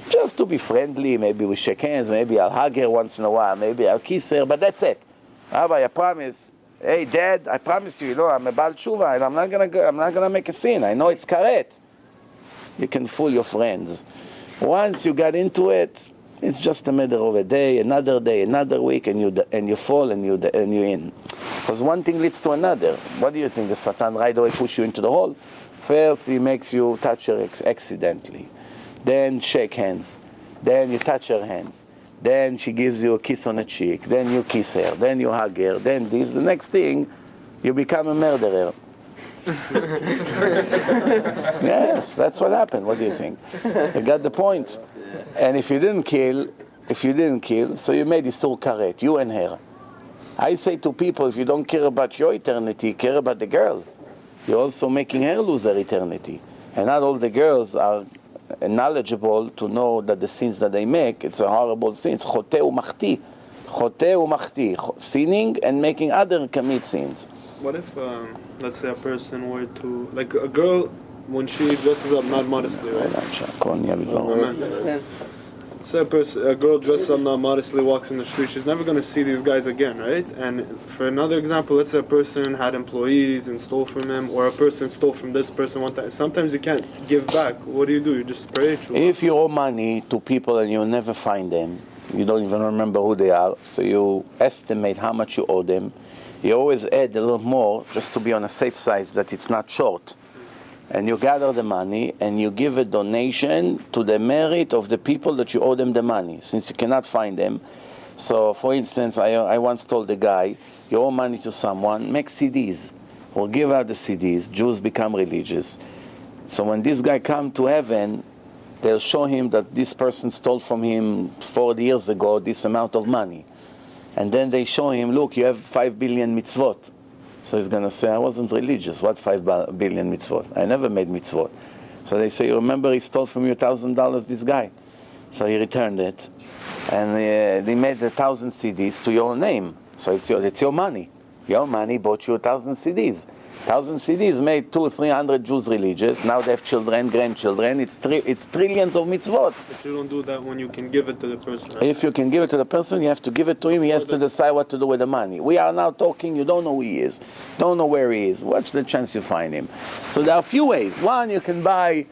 Just to be friendly, maybe we shake hands, maybe I'll hug her once in a while, maybe I'll kiss her, but that's it. Rabbi, I promise. Hey, Dad, I promise you, I'm a Baal Tshuva, and I'm not gonna make a scene. I know it's karet. You can fool your friends. Once you got into it, it's just a matter of a day, another week, and you fall and you're in. Because one thing leads to another. What do you think? The Satan right away push you into the hole? First, he makes you touch her accidentally. Then shake hands. Then you touch her hands. Then she gives you a kiss on the cheek. Then you kiss her. Then you hug her. Then this. The next thing, you become a murderer. Yes, that's what happened. What do you think? You got the point. And if you didn't kill, so you made Isur Karet, you and her. I say to people, if you don't care about your eternity, care about the girl. You're also making her lose her eternity. And not all the girls are knowledgeable to know that the sins that they make, it's a horrible sin. It's choteh umachti. Sinning and making others commit sins. What if, let's say, a person were to, like a girl, when she dresses up not modestly, right? Say a girl dresses up not modestly, walks in the street, she's never going to see these guys again, right? And for another example, let's say a person had employees and stole from him, or a person stole from this person one time. Sometimes you can't give back. What do? You just pray. If you owe money to people and you never find them, you don't even remember who they are, so you estimate how much you owe them. You always add a little more just to be on a safe side that it's not short. And you gather the money and you give a donation to the merit of the people that you owe them the money, since you cannot find them. So, for instance, I once told a guy, you owe money to someone, make CDs, or give out the CDs. Jews become religious. So when this guy comes to heaven, they'll show him that this person stole from him 40 years ago this amount of money. And then they show him, look, you have 5 billion mitzvot. So he's going to say, I wasn't religious. What 5 billion mitzvot? I never made mitzvot. So they say, you remember he stole from you $1,000, this guy? So he returned it. And they made 1,000 CDs to your name. So it's your money. Your money bought you 1,000 CDs. 1,000 CDs made 200-300 Jews religious. Now they have children, grandchildren. It's trillions of mitzvot. But you don't do that when you can give it to the person, right? If you can give it to the person, you have to give it to him. He has to decide what to do with the money. We are now talking, you don't know who he is, don't know where he is. What's the chance you find him? So there are a few ways. One, you can buy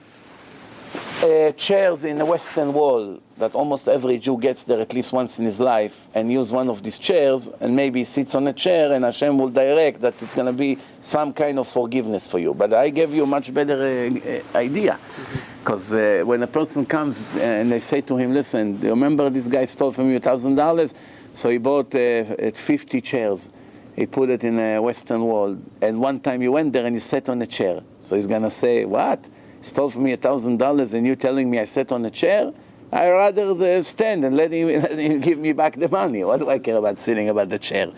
chairs in the Western Wall that almost every Jew gets there at least once in his life, and use one of these chairs, and maybe he sits on a chair, and Hashem will direct that it's going to be some kind of forgiveness for you. But I gave you a much better idea. Because when a person comes and they say to him, listen, do you remember this guy stole from you $1,000? So he bought 50 chairs. He put it in a Western Wall. And one time you went there and you sat on a chair. So he's going to say, what? He stole from me $1,000 and you telling me I sat on a chair? I'd rather stand and let him give me back the money. What do I care about sitting about the chair?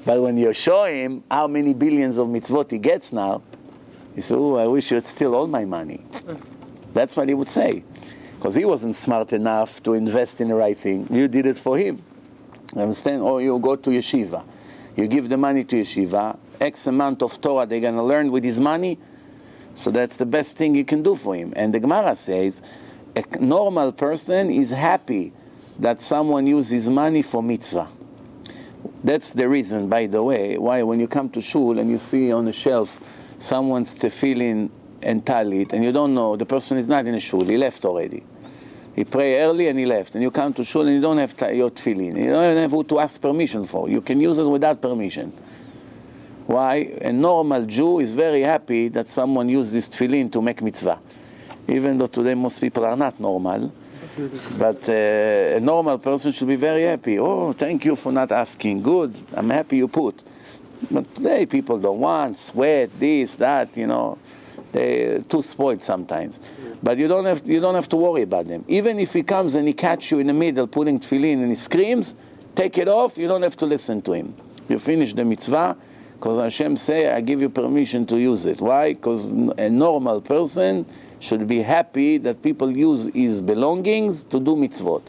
But when you show him how many billions of mitzvot he gets now, he says, oh, I wish you'd steal all my money. That's what he would say. Because he wasn't smart enough to invest in the right thing. You did it for him. Understand? Or you go to yeshiva. You give the money to yeshiva. X amount of Torah they're going to learn with his money. So that's the best thing you can do for him. And the Gemara says, a normal person is happy that someone uses money for mitzvah. That's the reason, by the way, why when you come to shul and you see on the shelf someone's tefillin and talit, and you don't know, the person is not in a shul, he left already. He prayed early and he left. And you come to shul and you don't have your tefillin. You don't have who to ask permission for. You can use it without permission. Why? A normal Jew is very happy that someone uses tefillin to make mitzvah. Even though today most people are not normal. But a normal person should be very happy. Oh, thank you for not asking. Good, I'm happy you put. But today people don't want, sweat, this, that, you know. They're too spoiled sometimes. But you don't have to worry about them. Even if he comes and he catch you in the middle putting tefillin and he screams, take it off, you don't have to listen to him. You finish the mitzvah, because Hashem say, I give you permission to use it. Why? Because a normal person should be happy that people use his belongings to do mitzvot.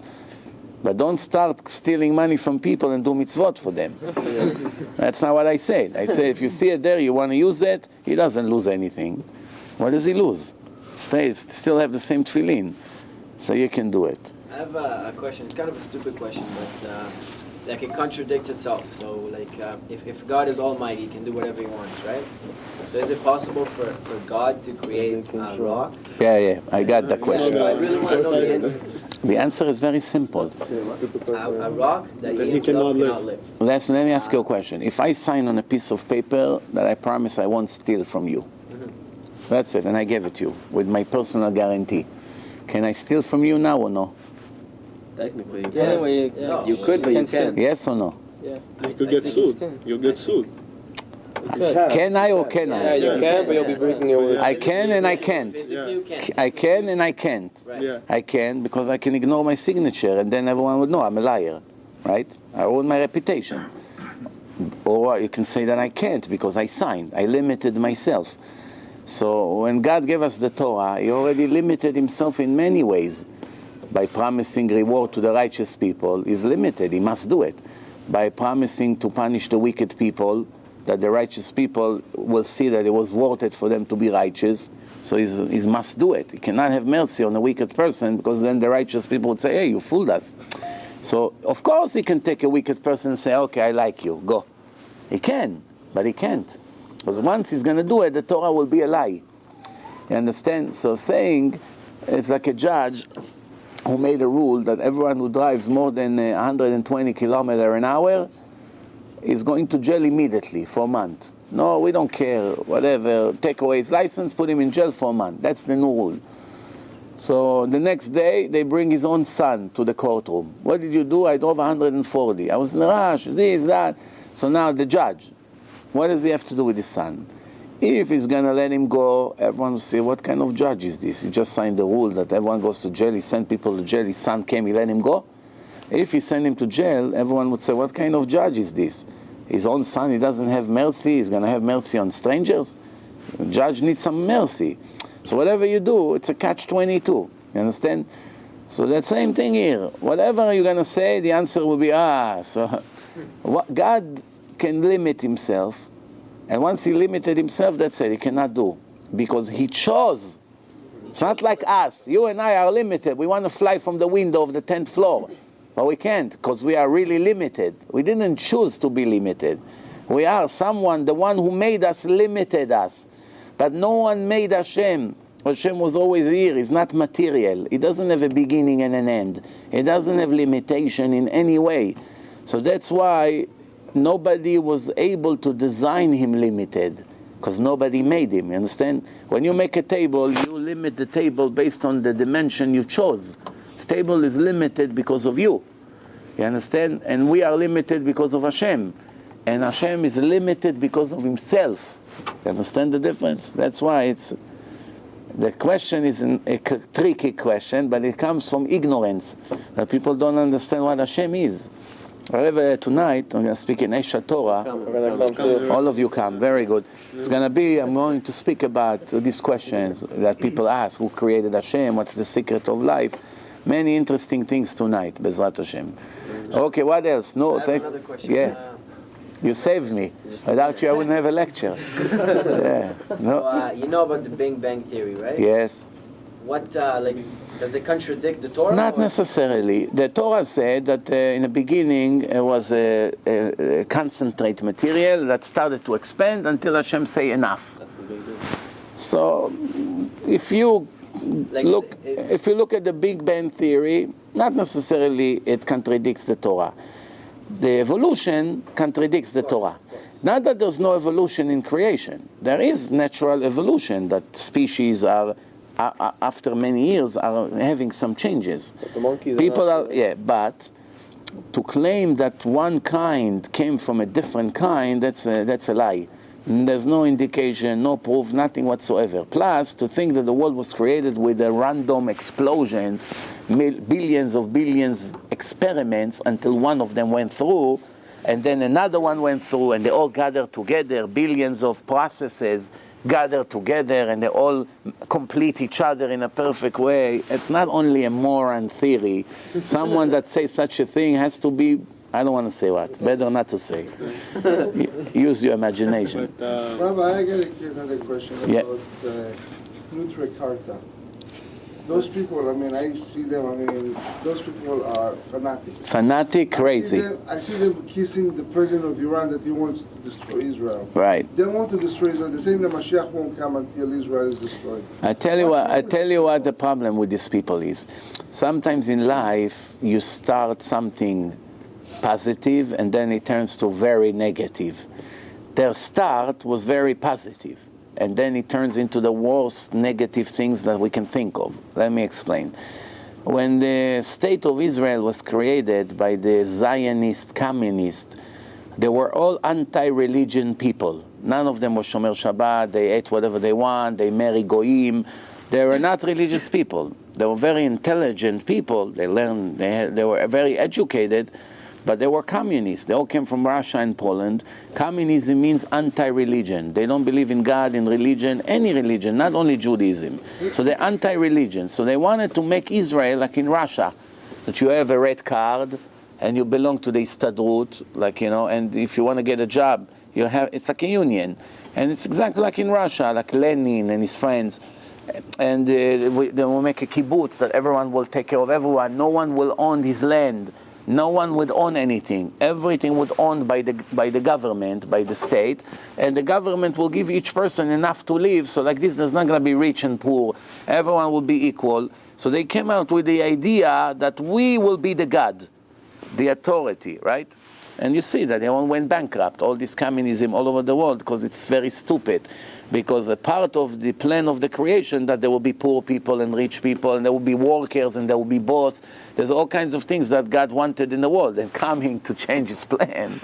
But don't start stealing money from people and do mitzvot for them. That's not what I said. I said, if you see it there, you want to use it, he doesn't lose anything. What does he lose? Still have the same tefillin. So you can do it. I have a question. It's kind of a stupid question, but like it contradicts itself. So like if God is almighty, he can do whatever he wants, right? So is it possible for God to create a rock? Yeah, I got the question. So I really want to know the answer. The answer is very simple. A rock that he himself cannot lift. Let me ask you a question. If I sign on a piece of paper that I promise I won't steal from you, that's it, and I gave it to you with my personal guarantee, can I steal from you now or no? Technically, Yeah. you could, but you can't. Yes or no? Yeah. You could get sued. You'll get sued. Can I or can I? Yeah, you can, but you'll be breaking your word. I can and I can't. Physically, you can't. I can and I can't. Right. Yeah. I can because I can ignore my signature and then everyone would know I'm a liar, right? I ruin my reputation. Or you can say that I can't because I signed. I limited myself. So when God gave us the Torah, he already limited himself in many ways. By promising reward to the righteous people, he's limited, he must do it. By promising to punish the wicked people, that the righteous people will see that it was worth it for them to be righteous, so he must do it. He cannot have mercy on a wicked person, because then the righteous people would say, hey, you fooled us. So, of course he can take a wicked person and say, okay, I like you, go. He can, but he can't. Because once he's going to do it, the Torah will be a lie. You understand? So saying, it's like a judge who made a rule that everyone who drives more than 120 kilometers an hour is going to jail immediately for a month. No, we don't care, whatever, take away his license, put him in jail for a month. That's the new rule. So the next day, they bring his own son to the courtroom. What did you do? I drove 140. I was in a rush, this, that. So now the judge, what does he have to do with his son? If he's going to let him go, everyone will say, what kind of judge is this? He just signed the rule that everyone goes to jail. He sent people to jail. His son came, he let him go. If he sent him to jail, everyone would say, what kind of judge is this? His own son, he doesn't have mercy. He's going to have mercy on strangers. The judge needs some mercy. So whatever you do, it's a catch-22. You understand? So that same thing here. Whatever you're going to say, the answer will be, So what God can limit himself, and once he limited himself, that's it, he cannot do. Because he chose. It's not like us. You and I are limited. We want to fly from the window of the 10th floor. But we can't, because we are really limited. We didn't choose to be limited. We are someone, the one who made us, limited us. But no one made Hashem. Hashem was always here. He's not material. He doesn't have a beginning and an end. He doesn't have limitation in any way. So that's why nobody was able to design him limited, because nobody made him, you understand? When you make a table, you limit the table based on the dimension you chose. The table is limited because of you. You understand? And we are limited because of Hashem. And Hashem is limited because of himself. You understand the difference? That's why it's... The question is a tricky question, but it comes from ignorance. That people don't understand what Hashem is. However, tonight, I'm going to speak in Esha Torah. All of you come, very good. It's going to be, I'm going to speak about these questions that people ask. Who created Hashem? What's the secret of life? Many interesting things tonight, Bezrat Hashem. Okay, what else? No, I have another question. Yeah. You saved me. Without you, I wouldn't have a lecture. Yeah. So, you know about the Big Bang Theory, right? Yes. What, does it contradict the Torah? Not or? necessarily. The Torah said that in the beginning it was a concentrate material that started to expand until Hashem say enough. So if you if you look at the Big Bang Theory, not necessarily it contradicts the Torah. The evolution contradicts the Torah. Not that there's no evolution in creation. There is natural evolution, that species are after many years are having some changes. But the monkeys People are not, but to claim that one kind came from a different kind, that's a lie. There's no indication, no proof, nothing whatsoever. Plus, to think that the world was created with a random explosions, billions of billions experiments until one of them went through, and then another one went through, and they all gathered together, billions of processes gather together, and they all complete each other in a perfect way. It's not only a moron theory. Someone that says such a thing has to be, I don't want to say what, better not to say. Use your imagination. Rabbi, I got another question about Nutri-Karta. Those people, I mean, I see them, I mean, those people are fanatics. Fanatic, crazy. I see them kissing the president of Iran that he wants to destroy Israel. Right. They want to destroy Israel. They're saying the Mashiach won't come until Israel is destroyed. I tell you what the problem with these people is. Sometimes in life, you start something positive and then it turns to very negative. Their start was very positive, and then it turns into the worst negative things that we can think of. Let me explain. When the state of Israel was created by the Zionist communists, they were all anti-religion people. None of them was Shomer Shabbat. They ate whatever they want. They marry goyim. They were not religious people. They were very intelligent people. They learned. They were very educated. But they were communists. They all came from Russia and Poland. Communism means anti-religion. They don't believe in God, in religion, any religion, not only Judaism. So they're anti-religion. So they wanted to make Israel like in Russia, that you have a red card and you belong to the Istadrut, like, you know, and if you want to get a job, you have, it's like a union. And it's exactly like in Russia, like Lenin and his friends. And they will make a kibbutz that everyone will take care of everyone. No one will own his land. No one would own anything. Everything would owned by the government, by the state, and the government will give each person enough to live. So like this, there's not going to be rich and poor. Everyone will be equal. So they came out with the idea that we will be the God, the authority, right? And you see that they all went bankrupt, all this communism all over the world, because it's very stupid. Because a part of the plan of the creation that there will be poor people and rich people, and there will be workers and there will be boss. There's all kinds of things that God wanted in the world, and coming to change His plan,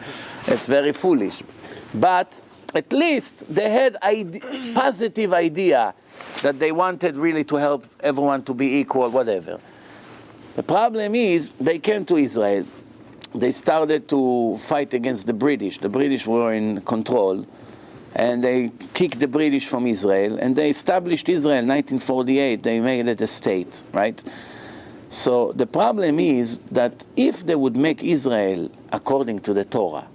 it's very foolish. But at least they had positive idea that they wanted really to help everyone to be equal, whatever. The problem is they came to Israel. They started to fight against the British. The British were in control. And they kicked the British from Israel, and they established Israel in 1948. They made it a state, right? So the problem is that if they would make Israel according to the Torah,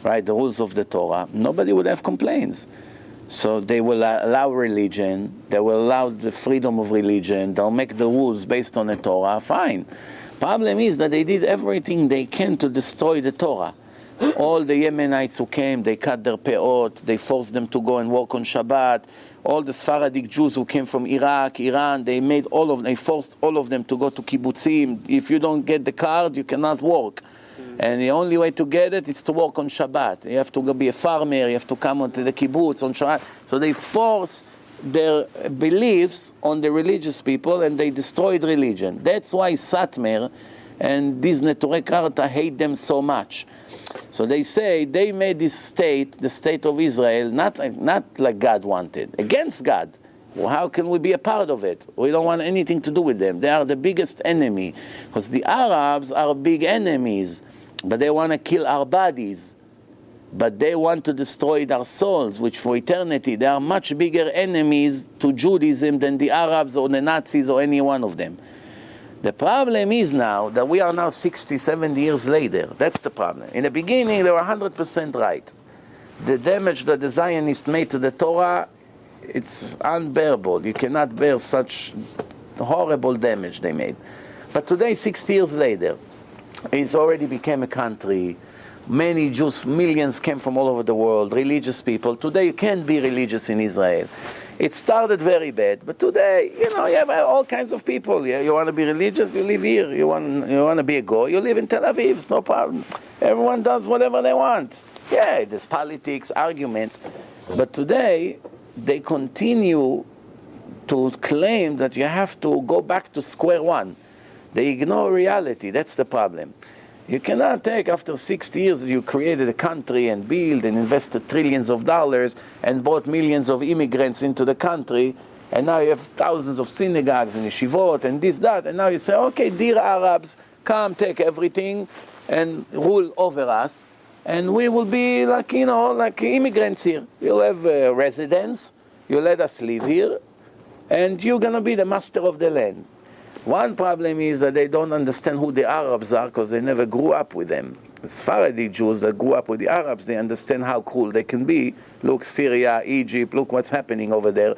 right? The rules of the Torah, nobody would have complaints. So they will allow religion, they will allow the freedom of religion, they'll make the rules based on the Torah, fine. Problem is that they did everything they can to destroy the Torah. All the Yemenites who came, they cut their peot, they forced them to go and work on Shabbat. All the Sephardic Jews who came from Iraq, Iran, they forced all of them to go to kibbutzim. If you don't get the card, you cannot work. And the only way to get it is to work on Shabbat. You have to go be a farmer, you have to come onto the kibbutz on Shabbat. So they force their beliefs on the religious people and they destroyed religion. That's why Satmar and these Neturei Karta hate them so much. So they say they made this state, the state of Israel, not like God wanted, against God. Well, how can we be a part of it? We don't want anything to do with them. They are the biggest enemy. Because the Arabs are big enemies, but they want to kill our bodies. But they want to destroy our souls, which for eternity, they are much bigger enemies to Judaism than the Arabs or the Nazis or any one of them. The problem is now that we are now 60, 70 years later. That's the problem. In the beginning, they were 100% right. The damage that the Zionists made to the Torah, it's unbearable. You cannot bear such horrible damage they made. But today, 60 years later, it's already became a country. Many Jews, millions came from all over the world, religious people. Today, you can't be religious in Israel. It started very bad, but today, you have all kinds of people. Yeah? You want to be religious, you live here. You want to be a goy, you live in Tel Aviv. It's no problem. Everyone does whatever they want. Yeah, there's politics, arguments. But today, they continue to claim that you have to go back to square one. They ignore reality. That's the problem. You cannot take, after 60 years, you created a country and built and invested trillions of dollars and brought millions of immigrants into the country, and now you have thousands of synagogues and yeshivot and this, that, and now you say, okay, dear Arabs, come take everything and rule over us, and we will be like immigrants here. You'll have residence, you'll let us live here, and you're going to be the master of the land. One problem is that they don't understand who the Arabs are because they never grew up with them. The Sephardi Jews that grew up with the Arabs, they understand how cruel they can be. Look, Syria, Egypt, look what's happening over there.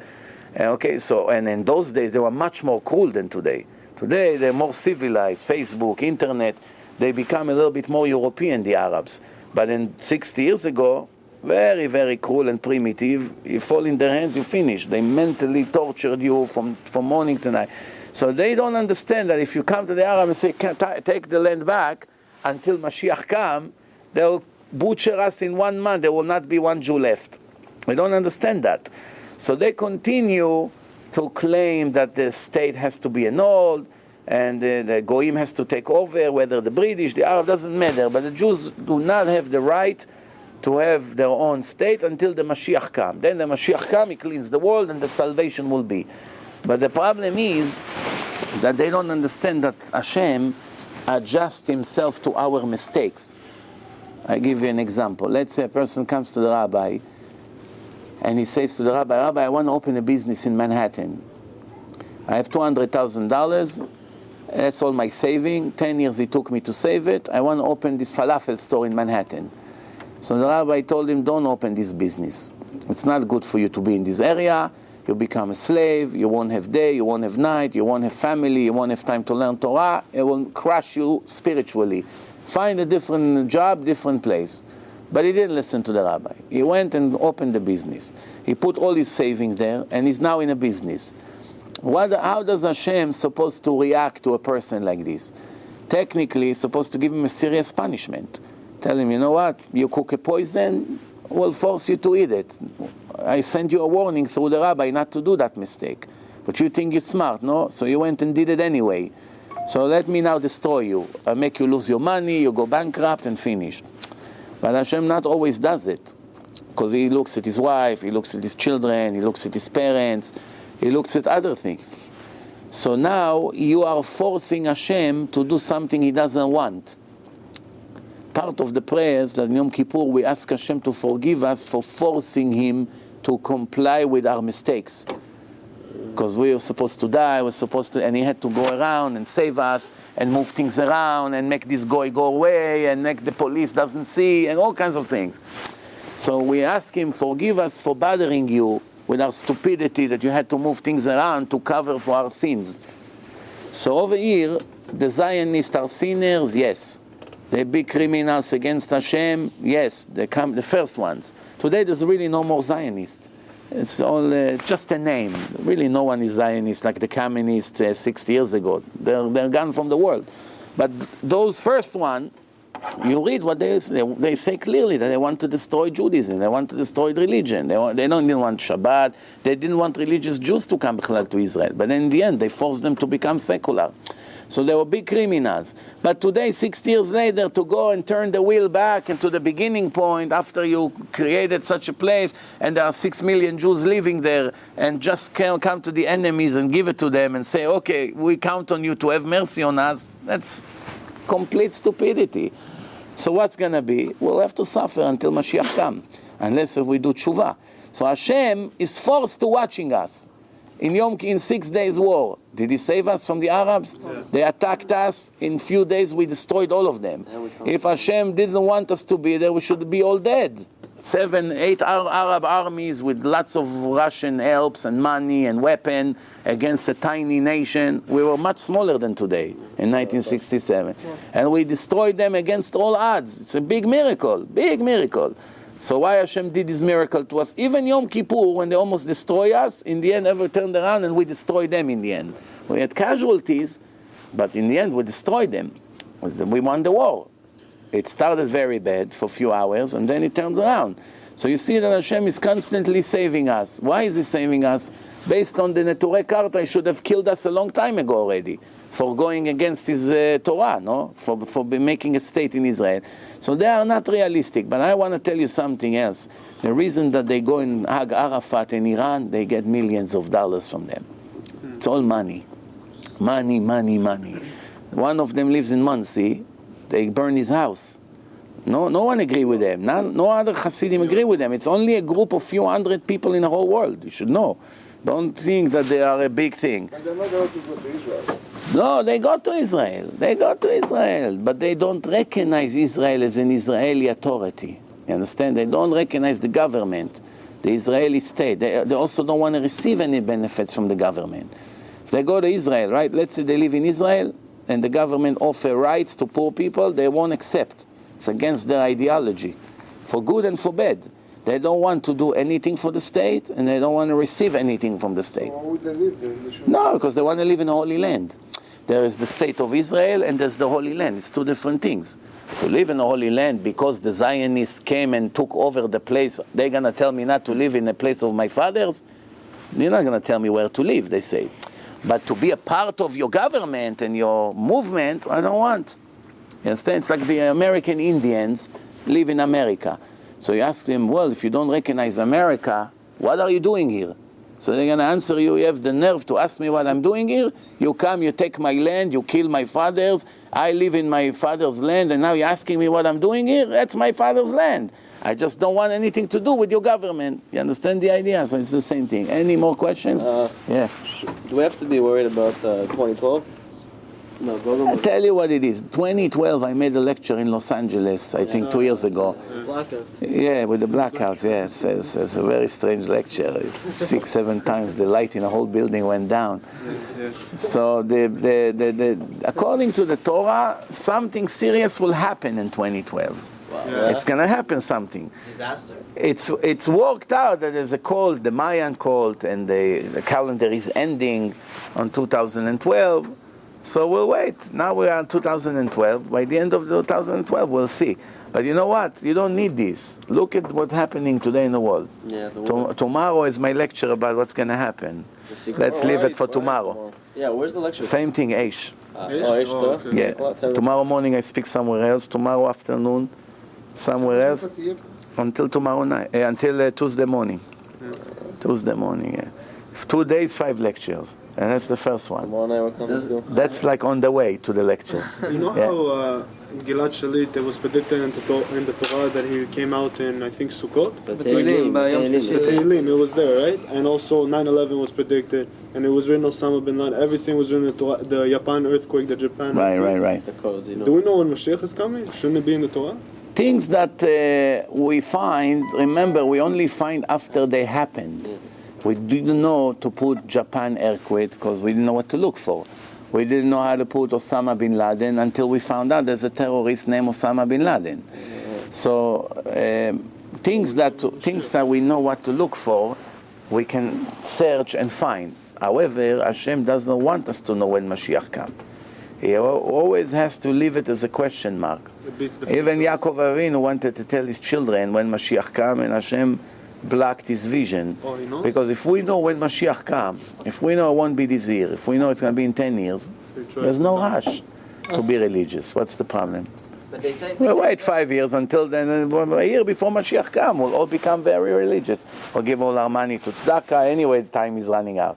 And in those days, they were much more cruel than today. Today, they're more civilized, Facebook, internet. They become a little bit more European, the Arabs. But 60 years ago, very, very cruel and primitive. You fall in their hands, you finish. They mentally tortured you from morning to night. So they don't understand that if you come to the Arab and say, take the land back until Mashiach come, they'll butcher us in 1 month. There will not be one Jew left. They don't understand that. So they continue to claim that the state has to be annulled and the Goyim has to take over, whether the British, the Arab, doesn't matter. But the Jews do not have the right to have their own state until the Mashiach come. Then the Mashiach come, he cleans the world and the salvation will be. But the problem is that they don't understand that Hashem adjusts himself to our mistakes. I give you an example. Let's say a person comes to the rabbi and he says to the rabbi, Rabbi, I want to open a business in Manhattan. I have $200,000. That's all my saving. 10 years it took me to save it. I want to open this falafel store in Manhattan. So the rabbi told him, don't open this business. It's not good for you to be in this area. You become a slave, you won't have day, you won't have night, you won't have family, you won't have time to learn Torah. It will crush you spiritually. Find a different job, different place. But he didn't listen to the rabbi. He went and opened the business. He put all his savings there, and he's now in a business. How does Hashem supposed to react to a person like this? Technically, he's supposed to give him a serious punishment. Tell him, you know what, you cook a poison, we'll force you to eat it. I sent you a warning through the rabbi not to do that mistake. But you think you're smart, no? So you went and did it anyway. So let me now destroy you. I make you lose your money, you go bankrupt and finished. But Hashem not always does it. Because he looks at his wife, he looks at his children, he looks at his parents, he looks at other things. So now you are forcing Hashem to do something he doesn't want. Part of the prayers that in Yom Kippur we ask Hashem to forgive us for forcing him to comply with our mistakes. because we were supposed to die, and he had to go around and save us and move things around and make this guy go away and make the police doesn't see and all kinds of things. So we asked him, forgive us for bothering you with our stupidity that you had to move things around to cover for our sins. So over here, the Zionists are sinners, yes. They're big criminals against Hashem, yes. They come the first ones. Today there's really no more Zionists. It's all it's just a name. Really, no one is Zionist like the communists 60 years ago. They're gone from the world. But those first one, you read what they say clearly that they want to destroy Judaism. They want to destroy religion. They didn't want Shabbat. They didn't want religious Jews to come to Israel. But in the end, they forced them to become secular. So they were big criminals. But today, 60 years later, to go and turn the wheel back into the beginning point after you created such a place and there are 6 million Jews living there and just come to the enemies and give it to them and say, okay, we count on you to have mercy on us, that's complete stupidity. So what's going to be? We'll have to suffer until Mashiach comes, unless if we do tshuva. So Hashem is forced to watching us. In 6 days war, did he save us from the Arabs? Yes. They attacked us. In few days we destroyed all of them. If Hashem didn't want us to be there, we should be all dead. 7, 8 Arab armies with lots of Russian helps and money and weapon against a tiny nation. We were much smaller than today in 1967. And we destroyed them against all odds. It's a big miracle, big miracle. So why Hashem did this miracle to us? Even Yom Kippur, when they almost destroy us, in the end, ever turned around and we destroyed them in the end. We had casualties, but in the end, we destroyed them. We won the war. It started very bad for a few hours, and then it turns around. So you see that Hashem is constantly saving us. Why is He saving us? Based on the Neturei Karta, He should have killed us a long time ago already for going against His Torah, no? For making a state in Israel. So they are not realistic. But I want to tell you something else. The reason that they go and hug Arafat in Iran, they get millions of dollars from them. It's all money. Money, money, money. One of them lives in Muncie. They burn his house. No one agree with them. No other Hasidim agree with them. It's only a group of few hundred people in the whole world. You should know. Don't think that they are a big thing. But they're not allowed to go to Israel. No, they go to Israel. They go to Israel. But they don't recognize Israel as an Israeli authority. You understand? They don't recognize the government, the Israeli state. They also don't want to receive any benefits from the government. If they go to Israel, right? Let's say they live in Israel, and the government offer rights to poor people, they won't accept. It's against their ideology, for good and for bad. They don't want to do anything for the state, and they don't want to receive anything from the state. Why would they live there? They should- No, because they want to live in the Holy Land. There is the state of Israel, and there's the Holy Land. It's two different things. To live in the Holy Land because the Zionists came and took over the place, they're going to tell me not to live in the place of my fathers? You're not going to tell me where to live, they say. But to be a part of your government and your movement, I don't want. You understand? It's like the American Indians live in America. So you ask them, well, if you don't recognize America, what are you doing here? So they're going to answer you, you have the nerve to ask me what I'm doing here? You come, you take my land, you kill my fathers, I live in my father's land, and now you're asking me what I'm doing here? That's my father's land. I just don't want anything to do with your government. You understand the idea? So it's the same thing. Any more questions? Yeah. Do we have to be worried about 2012? No, go I'll tell you what it is. 2012, I made a lecture in Los Angeles, I think 2 years ago. Blackout. Yeah, with the blackouts, yeah. It's a very strange lecture. It's 6, 7 times the light in the whole building went down. So according to the Torah, something serious will happen in 2012. Wow. Yeah. It's going to happen something. Disaster. It's worked out that there's a cult, the Mayan cult, and the calendar is ending on 2012. So we'll wait. Now we are in 2012. By the end of 2012, we'll see. But you know what? You don't need this. Look at what's happening today in the world. Yeah, Tomorrow is my lecture about what's going to happen. Let's leave it for tomorrow. Yeah, where's the lecture? Same thing, Aish. Aish, okay. Yeah. Tomorrow morning I speak somewhere else. Tomorrow afternoon, somewhere else. Until tomorrow night. Until Tuesday morning. Yeah. Tuesday morning, yeah. 2 days, 5 lectures. And that's the first one. Tomorrow night we're coming to. That's like on the way to the lecture. You know how Gilad Shalit, it was predicted in the Torah that he came out in, I think, Sukkot? Tehillim, it was there, right? And also 9/11 was predicted, and it was written Osama bin Laden. Everything was written in the Torah. The Japan earthquake, the Japan earthquake. Right. The codes, you know. Do we know when Mashiach is coming? Shouldn't it be in the Torah? Things that we find, remember, we only find after they happened. We didn't know to put Japan earthquake because we didn't know what to look for. We didn't know how to put Osama bin Laden until we found out there's a terrorist named Osama bin Laden. So things that we know what to look for, we can search and find. However, Hashem doesn't want us to know when Mashiach comes. He always has to leave it as a question mark. Even Yaakov Avinu wanted to tell his children when Mashiach comes, and Hashem blocked his vision. Oh, you know? Because if we know when Mashiach comes, if we know it won't be this year, if we know it's going to be in 10 years, there's no rush to be religious. What's the problem? But they say. We'll wait 5 years until then, and a year before Mashiach comes, we'll all become very religious. We'll give all our money to tzedakah. Anyway, time is running out.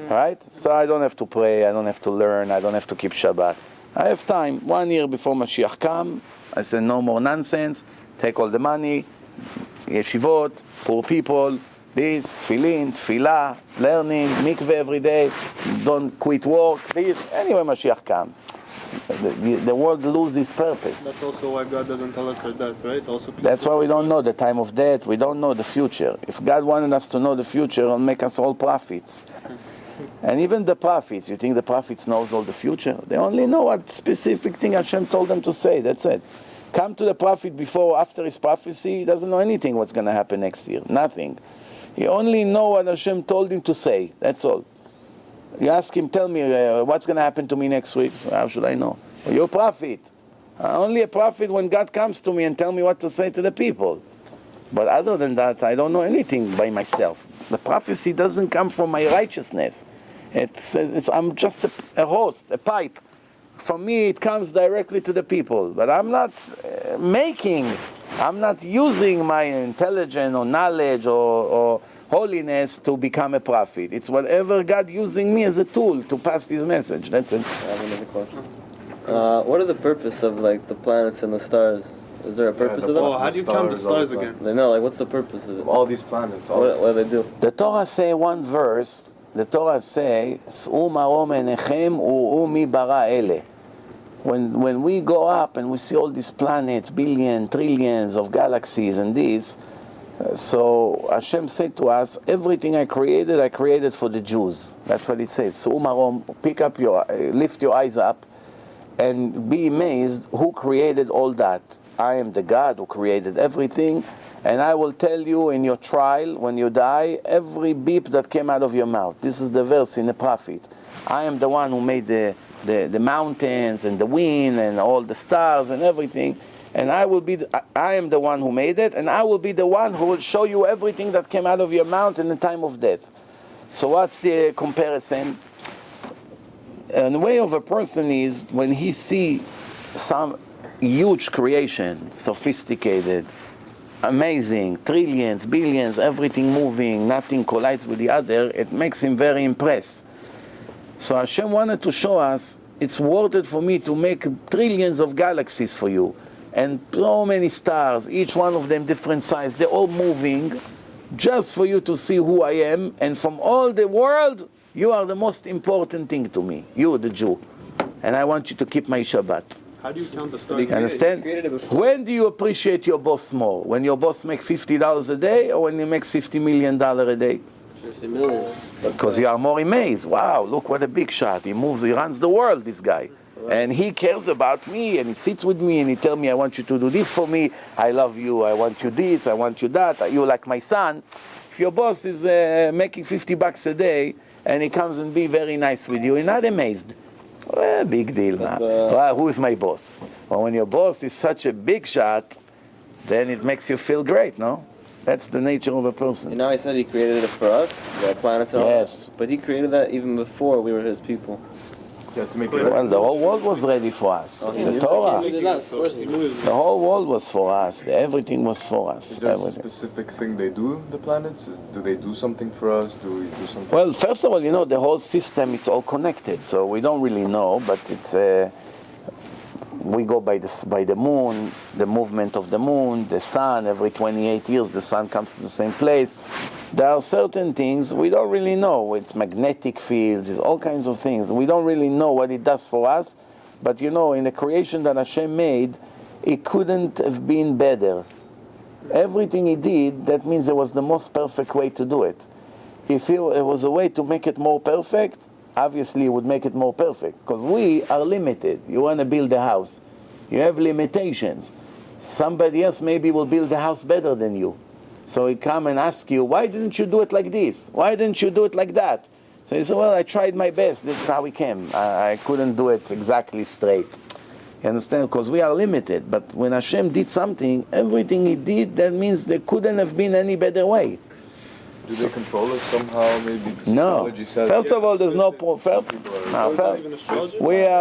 Right? So I don't have to pray, I don't have to learn, I don't have to keep Shabbat. I have time. 1 year before Mashiach comes, I say no more nonsense, take all the money, yeshivot, poor people, this, tefillin, tefillah, learning, mikveh every day, don't quit work, this. Anyway, Mashiach comes. The world loses purpose. That's also why God doesn't tell us our death, right? Also, that's why we don't know the time of death, we don't know the future. If God wanted us to know the future, He'll make us all prophets. And even the prophets, you think the prophets knows all the future? They only know what specific thing Hashem told them to say, that's it. Come to the prophet before or after his prophecy, he doesn't know anything what's going to happen next year, nothing. He only know what Hashem told him to say, that's all. You ask him, tell me what's going to happen to me next week, so how should I know? Well, you're a prophet. Only a prophet when God comes to me and tell me what to say to the people. But other than that, I don't know anything by myself. The prophecy doesn't come from my righteousness. I'm just a host, a pipe. From me, it comes directly to the people. But I'm not I'm not using my intelligence or knowledge or holiness to become a prophet. It's whatever God using me as a tool to pass His message. That's it. I have another question. What are the purpose of like the planets and the stars? Is there a purpose of that? Oh, how do you count the stars again? They know, like, what's the purpose of it? All these planets. What do they do? The Torah say one verse. The Torah say, "S'u marom enechem u'u mi bara ele." When we go up and we see all these planets, billions, trillions of galaxies and this, so Hashem said to us, everything I created for the Jews. That's what it says. "S'u marom," lift your eyes up and be amazed who created all that. I am the God who created everything, and I will tell you in your trial, when you die, every beep that came out of your mouth. This is the verse in the prophet. I am the one who made the mountains and the wind and all the stars and everything, and I am the one who made it, and I will be the one who will show you everything that came out of your mouth in the time of death. So what's the comparison? And the way of a person is when he see some huge creation, sophisticated, amazing, trillions, billions, everything moving, nothing collides with the other, it makes him very impressed. So Hashem wanted to show us, it's worth it for me to make trillions of galaxies for you, and so many stars, each one of them different size, they're all moving, just for you to see who I am, and from all the world, you are the most important thing to me, you the Jew, and I want you to keep my Shabbat. How do you count the stars? You understand? When do you appreciate your boss more? When your boss makes $50 a day, or when he makes $50 million a day? 50 million. Because you are more amazed. Wow, look what a big shot. He runs the world, this guy. And he cares about me, and he sits with me, and he tells me, I want you to do this for me. I love you. I want you this. I want you that. You're like my son. If your boss is making $50 a day, and he comes and be very nice with you, you're not amazed. Well, big deal, man. Well, who's my boss? Well, when your boss is such a big shot, then it makes you feel great, no? That's the nature of a person. You know, I said He created it for us, the planets and all. Yes. But He created that even before we were His people. Yeah, to make it Well, the whole world was ready for us. The Torah, the whole world was for us. Everything was for us. Is there a Everything. specific thing they do, the planets? Do they do something for us? Do we do something? Well, first of all, the whole system, it's all connected. So we don't really know, but it's we go by the moon, the movement of the moon, the sun. Every 28 years, the sun comes to the same place. There are certain things we don't really know. It's magnetic fields, it's all kinds of things. We don't really know what it does for us, but in the creation that Hashem made, it couldn't have been better. Everything He did, that means it was the most perfect way to do it. If it was a way to make it more perfect, obviously it would make it more perfect, because we are limited. You want to build a house, you have limitations. Somebody else maybe will build a house better than you. So he come and ask you, why didn't you do it like this? Why didn't you do it like that? So he said, well, I tried my best. That's how we came. I couldn't do it exactly straight. You understand? Because we are limited. But when Hashem did something, everything He did, that means there couldn't have been any better way. Do they control us somehow? Maybe No. astrology says. First of all, there's no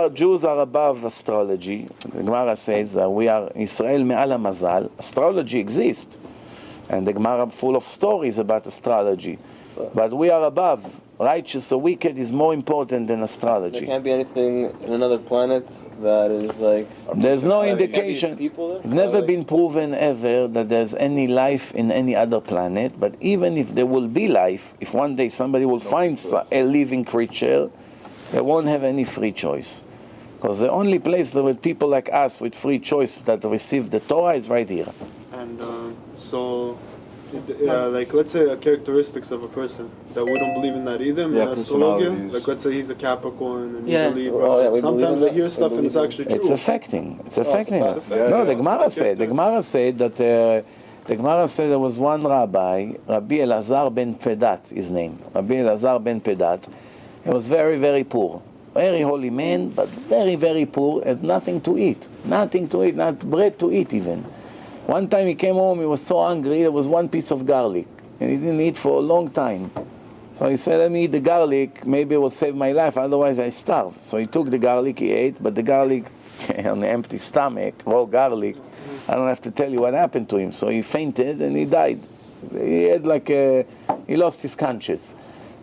Jews are above astrology. The Gemara says we are Israel me'al hamazal. Astrology exists, and the Gemara full of stories about astrology. But we are above. Righteous or wicked is more important than astrology. There can't be anything in another planet that is like. There's no indication. People there? It's never been proven ever that there's any life in any other planet. But even if there will be life, if one day somebody will find a living creature, they won't have any free choice. Because the only place that with people like us with free choice that receive the Torah is right here. And like let's say characteristics of a person that we don't believe in that either. Yeah, Astrology, personalities. like let's say he's a Capricorn and Yeah. he's a Libra. Oh, yeah, we Sometimes believe I hear in stuff that. and it's actually true. It's affecting. It's affecting. affecting. No, the Gemara said. The Gemara said that. The Gemara said there was one rabbi, Rabbi Elazar ben Pedat, his name. Rabbi Elazar ben Pedat. He was very, very poor. Very holy man, but very, very poor. Has nothing to eat. Nothing to eat. Not bread to eat even. One time he came home. He was so hungry. There was one piece of garlic, and he didn't eat for a long time. So he said, let me eat the garlic, maybe it will save my life, otherwise I starve. So he took the garlic, he ate, but the garlic on an empty stomach, raw garlic, I don't have to tell you what happened to him. So he fainted and he died. He had he lost his conscience.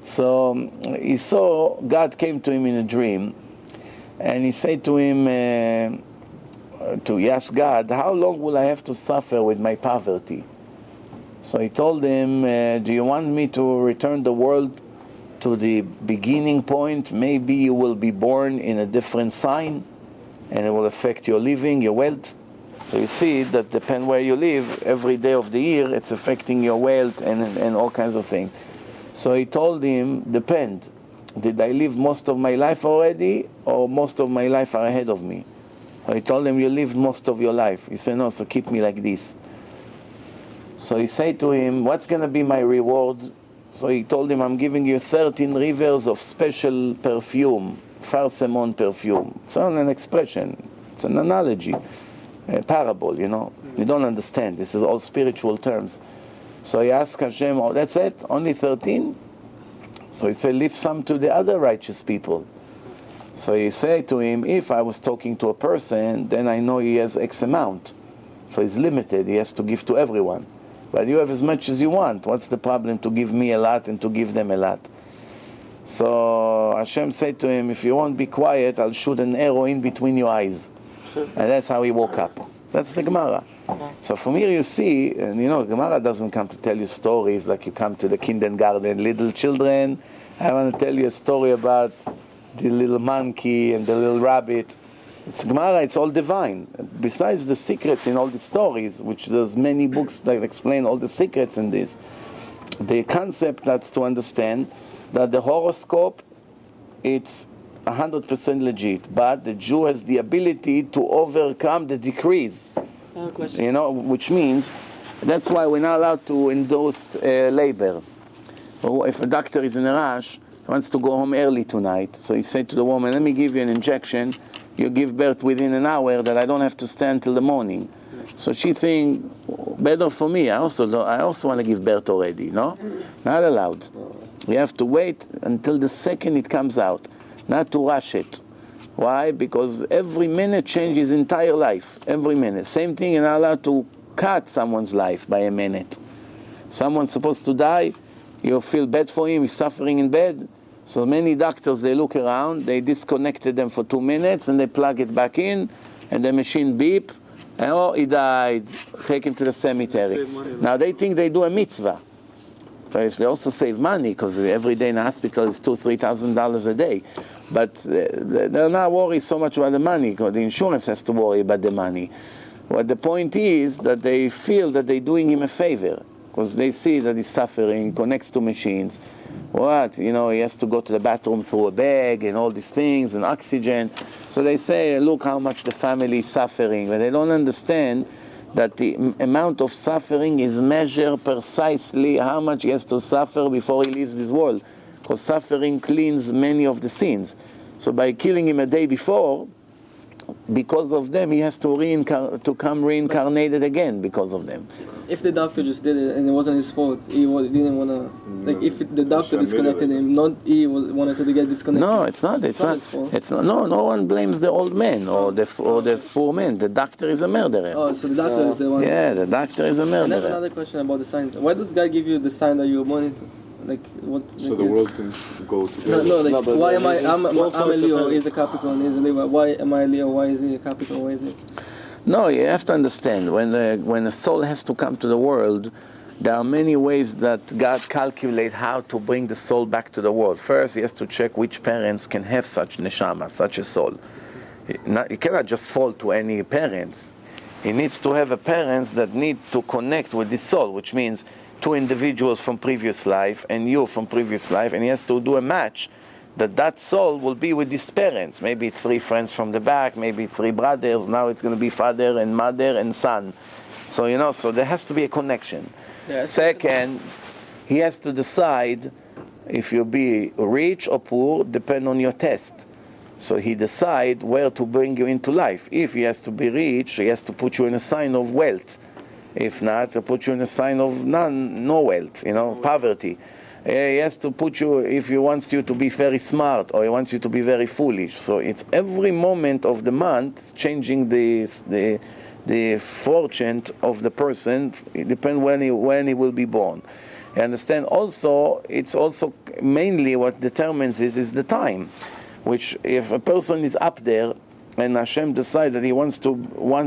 So he saw, God came to him in a dream, and he said to him, he asked God, how long will I have to suffer with my poverty? So he told him, do you want me to return the world to the beginning point? Maybe you will be born in a different sign, and it will affect your living, your wealth. So you see that depend where you live, every day of the year, it's affecting your wealth and all kinds of things. So he told him, depend. Did I live most of my life already, or most of my life are ahead of me? So he told him, you lived most of your life. He said, no, so keep me like this. So he said to him, what's going to be my reward? So he told him, I'm giving you 13 rivers of special perfume, farsemon perfume. It's not an expression, it's an analogy, a parable, You don't understand. This is all spiritual terms. So he asked Hashem, oh, that's it? Only 13? So he said, leave some to the other righteous people. So he said to him, if I was talking to a person, then I know he has X amount. So he's limited, he has to give to everyone. But you have as much as you want. What's the problem to give me a lot and to give them a lot? So Hashem said to him, if you won't be quiet, I'll shoot an arrow in between your eyes. And that's how he woke up. That's the Gemara. So from here you see, and Gemara doesn't come to tell you stories like you come to the kindergarten, little children. I want to tell you a story about the little monkey and the little rabbit. It's Gemara, it's all divine. Besides the secrets in all the stories, which there's many books that explain all the secrets in this, the concept that's to understand that the horoscope, it's 100% legit, but the Jew has the ability to overcome the decrees. Which means, that's why we're not allowed to endorse labor. Or if a doctor is in a rush, wants to go home early tonight, so he said to the woman, let me give you an injection, you give birth within an hour, that I don't have to stand till the morning. So she thinks, better for me, I also want to give birth already, no? Not allowed. We have to wait until the second it comes out, not to rush it. Why? Because every minute changes his entire life. Every minute. Same thing, you're not allowed to cut someone's life by a minute. Someone's supposed to die, you feel bad for him, he's suffering in bed. So many doctors, they look around, they disconnected them for 2 minutes, and they plug it back in, and the machine beep, and oh, he died, take him to the cemetery. Now they think they do a mitzvah. They also save money, because every day in the hospital is $2,000-$3,000 a day. But they're not worried so much about the money, because the insurance has to worry about the money. What the point is that they feel that they're doing him a favor, because they see that he's suffering, connects to machines. What? You know, he has to go to the bathroom through a bag and all these things and oxygen. So they say, look how much the family is suffering. But they don't understand that the amount of suffering is measured precisely how much he has to suffer before he leaves this world. Because suffering cleans many of the sins. So by killing him a day before, because of them, he has to come reincarnated again because of them. If the doctor just did it and it wasn't his fault, he didn't want to, like if the doctor disconnected him, not he wanted to get disconnected. No, it's not. It's not. His fault. It's not. No, no one blames the old man or the poor man. The doctor is a murderer. Oh, so the doctor is the one. Yeah, the doctor is a And that's murderer. another question about the signs. Why does God give you the sign that you were born into? Like what? So like, the world can go together. No, like but why am I? I'm both a sides of Leo. it. He's a Capricorn. He's a Leo. Why am I a Leo? Why is he a Capricorn? Why is he? No, you have to understand, when a soul has to come to the world, there are many ways that God calculates how to bring the soul back to the world. First, he has to check which parents can have such neshama, such a soul. You cannot just fall to any parents. He needs to have a parents that need to connect with the soul, which means 2 individuals from previous life and you from previous life, and he has to do a match that soul will be with his parents. Maybe 3 friends from the back, maybe 3 brothers. Now it's going to be father and mother and son. So, you know, so there has to be a connection. Yes. Second, he has to decide if you be rich or poor, depend on your test. So he decide where to bring you into life. If he has to be rich, he has to put you in a sign of wealth. If not, he'll put you in a sign of no wealth, poverty. He has to put you, if he wants you to be very smart or he wants you to be very foolish. So it's every moment of the month changing the fortune of the person. It depends when he will be born. You understand? Also, it's also mainly what determines is the time. Which if a person is up there and Hashem decides that he wants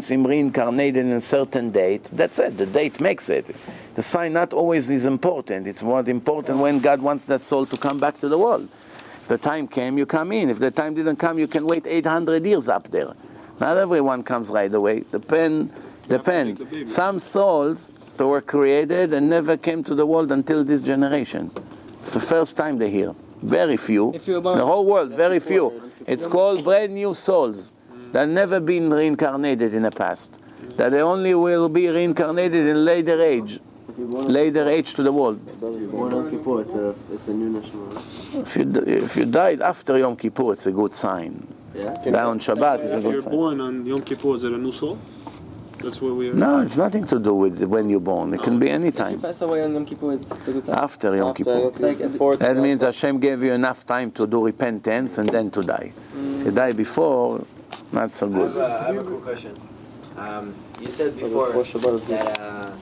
him reincarnated in a certain date, that's it. The date makes it. The sign not always is important. It's more important when God wants that soul to come back to the world. If the time came, you come in. If the time didn't come, you can wait 800 years up there. Not everyone comes right away. Depend. Some souls that were created and never came to the world until this generation. It's the first time they're here. Very few. The whole world, very few. It's called brand new souls that never been reincarnated in the past. That they only will be reincarnated in later age to the world. Born on Kippur, it's a new national. If you died after Yom Kippur, it's a good sign. Yeah. Die on Shabbat is a If good you're sign. born on Yom Kippur, is it a new soul? That's where we are. No, it's nothing to do with when you're born. It can be any If you time. pass away on Yom Kippur, it's a good sign. After Yom Kippur. That means Hashem gave you enough time to do repentance and then to die. If you die before, not so good. I have a quick question. You said before that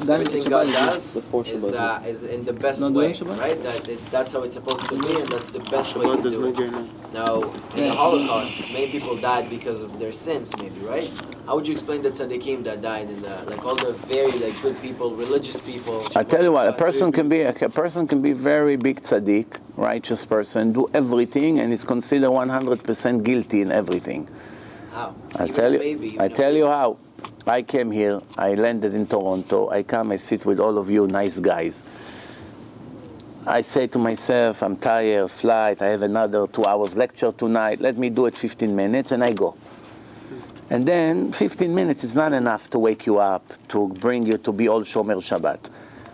everything God does is in the best way, right? That's how it's supposed to be, and that's the best way to do it. Now, in the Holocaust, many people died because of their sins, maybe, right? How would you explain the tzaddikim that died in all the very good people, religious people? I tell you what, a person can be very big tzaddik, righteous person, do everything, and is considered 100% guilty in everything. How? I tell you how. I came here, I landed in Toronto, I sit with all of you nice guys. I say to myself, I'm tired, flight, I have another 2 hours lecture tonight, let me do it 15 minutes, and I go. And then 15 minutes is not enough to wake you up, to bring you to be all Shomer Shabbat.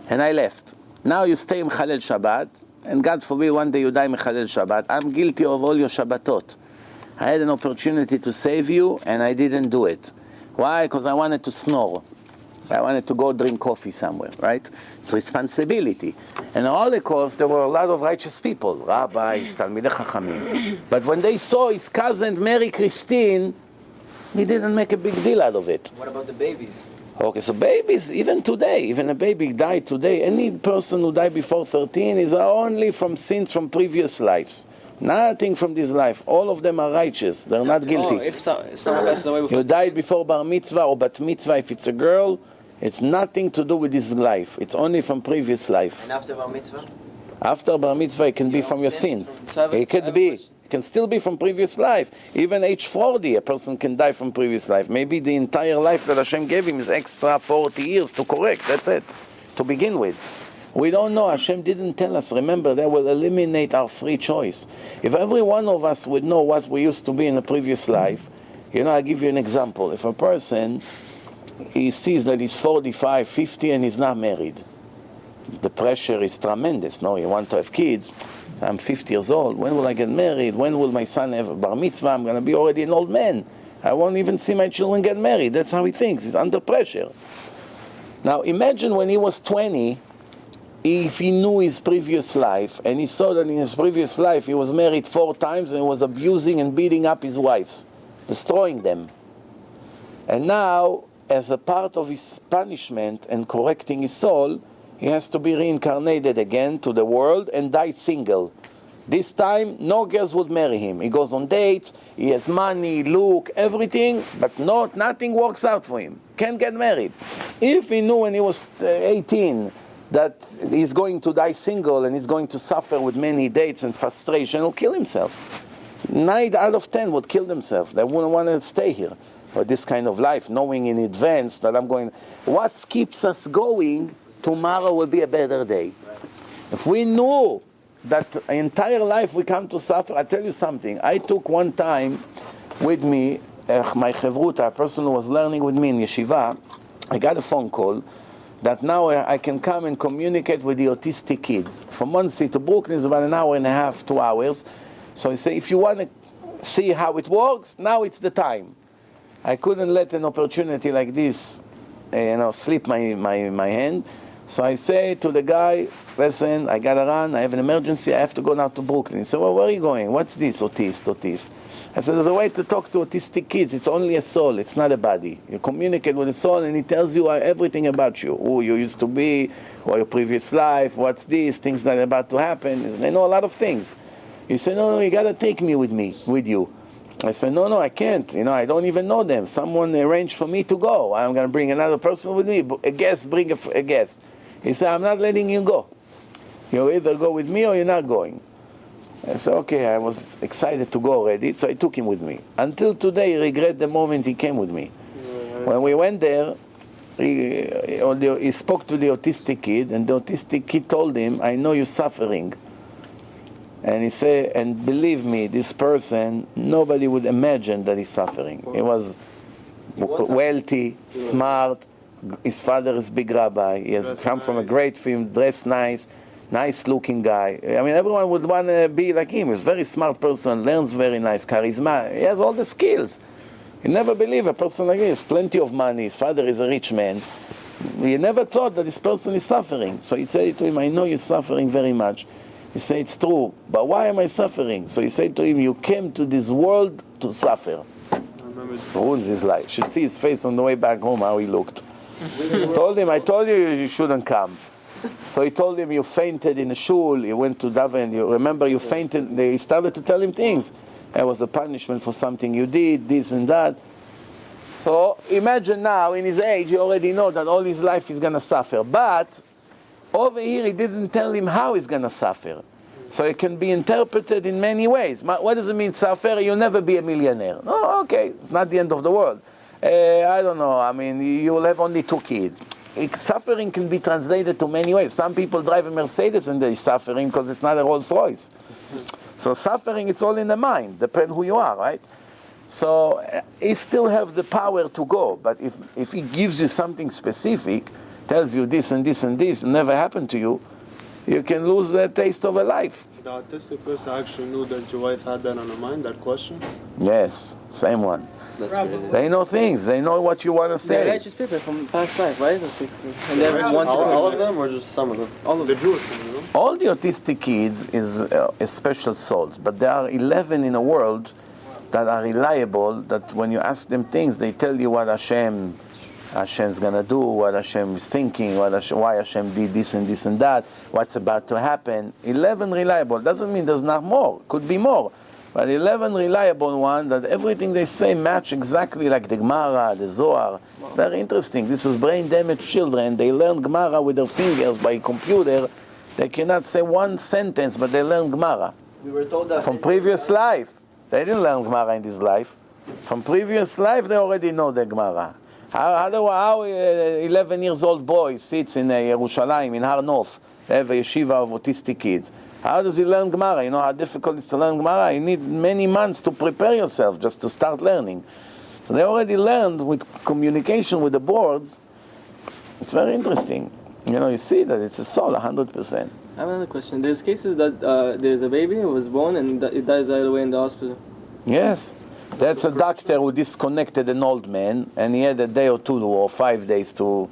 And I left. Now you stay Mechalel Shabbat, and God forbid one day you die Mechalel Shabbat. I'm guilty of all your Shabbatot. I had an opportunity to save you, and I didn't do it. Why? Because I wanted to snore. I wanted to go drink coffee somewhere, right? It's responsibility. And in the Holocaust, there were a lot of righteous people, rabbis, Talmidei Chachamim. But when they saw his cousin marry Christine, he didn't make a big deal out of it. What about the babies? Okay, so babies, even today, even a baby died today, any person who died before 13 is only from sins from previous lives. Nothing from this life. All of them are righteous. They're not guilty. If someone passes away before You died before bar mitzvah or bat mitzvah, if it's a girl, it's nothing to do with this life. It's only from previous life. And after bar mitzvah? After bar mitzvah, it can be from your sins. It could be. It can still be from previous life. Even age 40, a person can die from previous life. Maybe the entire life that Hashem gave him is extra 40 years to correct. That's it, to begin with. We don't know. Hashem didn't tell us. Remember, that will eliminate our free choice. If every one of us would know what we used to be in a previous life, I'll give you an example. If a person, he sees that he's 45, 50 and he's not married, the pressure is tremendous. No, you want to have kids. So I'm 50 years old. When will I get married? When will my son have a bar mitzvah? I'm going to be already an old man. I won't even see my children get married. That's how he thinks. He's under pressure. Now imagine when he was 20, if he knew his previous life and he saw that in his previous life he was married 4 times and was abusing and beating up his wives, destroying them. And now, as a part of his punishment and correcting his soul, he has to be reincarnated again to the world and die single. This time, no girls would marry him. He goes on dates, he has money, look, everything, but nothing works out for him. Can't get married. If he knew when he was 18 that he's going to die single and he's going to suffer with many dates and frustration, he'll kill himself. 9 out of 10 would kill themselves. They wouldn't want to stay here for this kind of life, knowing in advance that I'm going. What keeps us going? Tomorrow will be a better day. If we knew that the entire life we come to suffer, I tell you something. I took one time with me, my chevruta, a person who was learning with me in yeshiva, I got a phone call that now I can come and communicate with the autistic kids. From Muncie to Brooklyn is about 1.5 hours, 2 hours. So I say, if you want to see how it works, now it's the time. I couldn't let an opportunity like this, slip my hand. So I say to the guy, listen, I gotta run, I have an emergency, I have to go now to Brooklyn. He said, well, where are you going? What's this, autist? I said, there's a way to talk to autistic kids. It's only a soul, it's not a body. You communicate with a soul and he tells you everything about you. Who you used to be, or your previous life, what's this, things that are about to happen. They know a lot of things. He said, no, you gotta take me with you. I said, no, I can't. I don't even know them. Someone arranged for me to go. I'm gonna bring another person with me. A guest, bring a guest. He said, I'm not letting you go. You either go with me or you're not going. I said, okay, I was excited to go already, so I took him with me. Until today, I regret the moment he came with me. When we went there, he spoke to the autistic kid, and the autistic kid told him, I know you're suffering. And he said, and believe me, this person, nobody would imagine that he's suffering. He was wealthy, smart. His father is big rabbi. He has come from a great family, dressed nice looking guy. I mean, everyone would want to be like him. He's a very smart person, learns very nice, charisma. He has all the skills. You never believe a person like this. Plenty of money. His father is a rich man. He never thought that this person is suffering. So he said to him, I know you're suffering very much. He said, it's true, but why am I suffering? So he said to him, you came to this world to suffer. Ruins his life. You should see his face on the way back home, how he looked. I told you you shouldn't come. So he told him, you fainted in a shul, you went to daven, you remember you fainted. They started to tell him things. It was a punishment for something you did, this and that. So imagine now, in his age, you already know that all his life he's going to suffer. But over here, he didn't tell him how he's going to suffer. So it can be interpreted in many ways. What does it mean, suffer? You'll never be a millionaire. Oh, okay, it's not the end of the world. I don't know, I mean, you'll have only 2 kids. Suffering can be translated to many ways. Some people drive a Mercedes and they're suffering because it's not a Rolls Royce. So suffering, it's all in the mind, depends who you are, right? So he still have the power to go, but if he gives you something specific, tells you this and this and this, never happened to you, you can lose the taste of a life. The autistic person actually knew that your wife had that on her mind, that question? Yes, same one. That's Rabbi. crazy. They know things. They know what you want to They're say. righteous people from past life, right? And they want All to of them, or just some of them? all of The them. Jewish one, you know? All the autistic kids is special souls, but there are 11 in the world that are reliable, that when you ask them things, they tell you what Hashem's gonna do, what Hashem is thinking, why Hashem did this and that, what's about to happen. 11 reliable. Doesn't mean there's not more. Could be more. But 11 reliable one that everything they say match exactly like the Gemara, the Zohar. Very interesting. This is brain damaged children. They learn Gemara with their fingers by computer. They cannot say one sentence, but they learn Gemara. We were told that From previous life. They didn't learn Gemara in this life. From previous life, they already know the Gemara. How 11 years old boy sits in Yerushalayim, in Har Nof, they have a yeshiva of autistic kids. How does he learn Gemara? You know how difficult it is to learn Gemara? You need many months to prepare yourself just to start learning. So they already learned with communication with the boards. It's very interesting. You know, you see that it's a soul, 100%. I have another question. There's cases that there's a baby who was born and it dies right away in the hospital. Yes. That's a doctor who disconnected an old man, and he had a day or 2 or 5 days to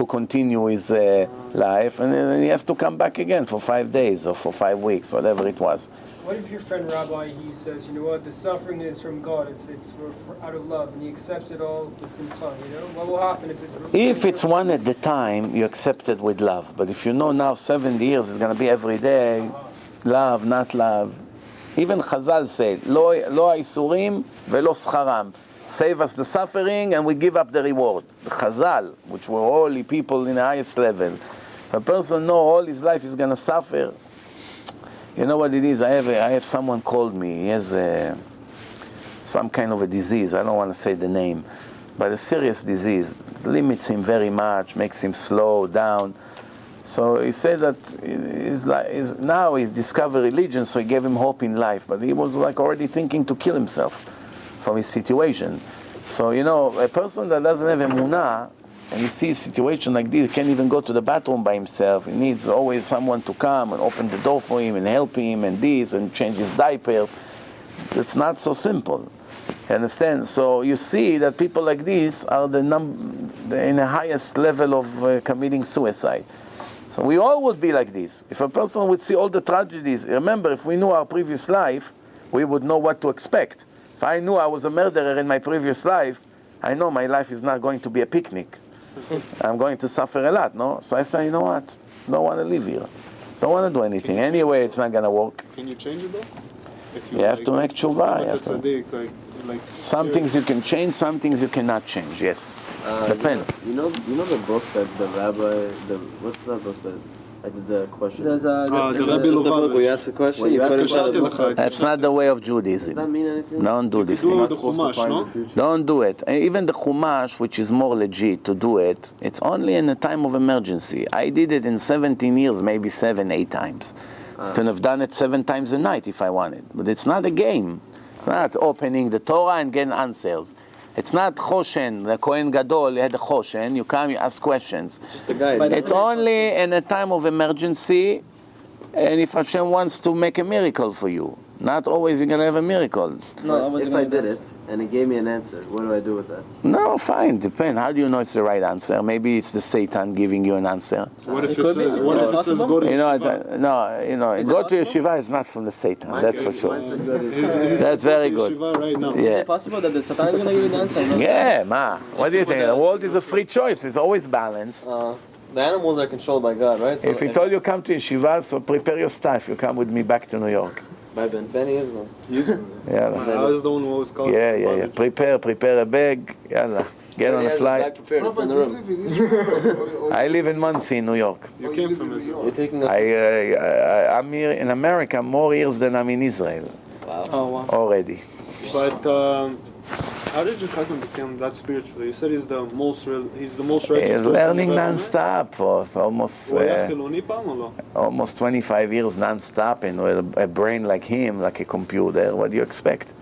continue his life, and then he has to come back again for 5 days or for 5 weeks, whatever it was. What if your friend Rabbi, he says, you know what, the suffering is from God, it's for out of love, and he accepts it all with simcha, you know? What will happen if it's... If it's one at the time, you accept it with love. But if you know now 70 years, it's going to be every day, love, not love. Even Chazal said, Lo ha'isurim velo scharam. Save us the suffering and we give up the reward. The Chazal, which were holy people in the highest level. If a person knows all his life is going to suffer, you know what it is? I have someone called me. He has some kind of a disease. I don't want to say the name, but a serious disease. Limits him very much, makes him slow down. So he said that now he's discovered religion, so he gave him hope in life. But he was like already thinking to kill himself from his situation. So, you know, a person that doesn't have emunah, and you see a situation like this, can't even go to the bathroom by himself. He needs always someone to come and open the door for him and help him and this and change his diapers. It's not so simple. You understand? So you see that people like this are in the highest level of committing suicide. So we all would be like this. If a person would see all the tragedies, remember, if we knew our previous life, we would know what to expect. If I knew I was a murderer in my previous life, I know my life is not going to be a picnic. I'm going to suffer a lot, no? So I say, you know what? Don't want to live here. Don't want to do anything. Anyway, it's not going to work. Can you change it though? If You have to make tshuva. You have to. Like Some things you can change, some things you cannot change. Yes. Depend. You know the book that the rabbi, what's that book that I did the question? There's the It's Rabbi just the book Lubavitch. where you ask the question, Well, you ask finish the out the question. book. That's not the way of Does that Judaism. mean anything? Don't do these do it things. with the Chumash, no? Don't do it. Even the Chumash, which is more legit to do it, it's only in a time of emergency. I did it in 17 years, maybe 7, 8 times. Could have done it 7 times a night if I wanted. But it's not a game. It's not opening the Torah and getting answers. It's not Choshen, the Kohen Gadol had a Choshen. You come, you ask questions. It's just a guide. It's only in a time of emergency, and if Hashem wants to make a miracle for you. Not always you're going to have a miracle. No, If I did it and it gave me an answer, what do I do with that? No, fine, depends. How do you know it's the right answer? Maybe it's the Satan giving you an answer. What if It could be. what if it says go to You know, yeshiva? go to yeshiva is not from the Satan, that's for sure. Mine said go to That's very good. Yeshiva right now. Is Yeah. it possible that the Satan is going to give you the answer? No? Yeah, ma. What do you think? The world is a free choice. It's always balanced. The animals are controlled by God, right? So If he told you come to yeshiva, so prepare your stuff. You come with me back to New York. by Benny is one. Yeah. I was the one who was called. Yeah. Prepare a bag. Yalla. Get on a flight. Prepared. It's Rabbi, in do the you room. live in Israel? or- I live in Monsey, New York. You came from Israel. You're taking us. I'm here in America more years than I'm in Israel Oh, wow. already. But how did your cousin become that spiritual? You said he's the most righteous He's person learning you've ever met? non-stop for almost הוא היה חילוני פעם או לא? almost 25 years non-stop, and with a brain like him, like a computer. What do you expect?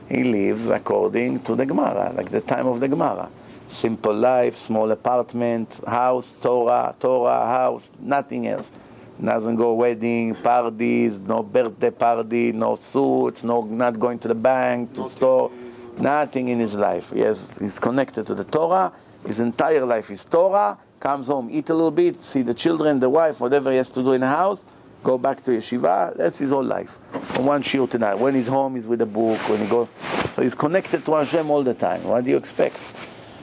He lives according to the Gemara, like the time of the Gemara. Simple life, small apartment, house, Torah, house, nothing else. Doesn't go wedding, parties, no birthday party, no suits, not going to the bank, to store, nothing in his life. He's connected to the Torah. His entire life is Torah. Comes home, eat a little bit, see the children, the wife, whatever he has to do in the house, go back to yeshiva. That's his whole life. From one shiur to another. When he's home, he's with a book. When he goes, so he's connected to Hashem all the time. What do you expect?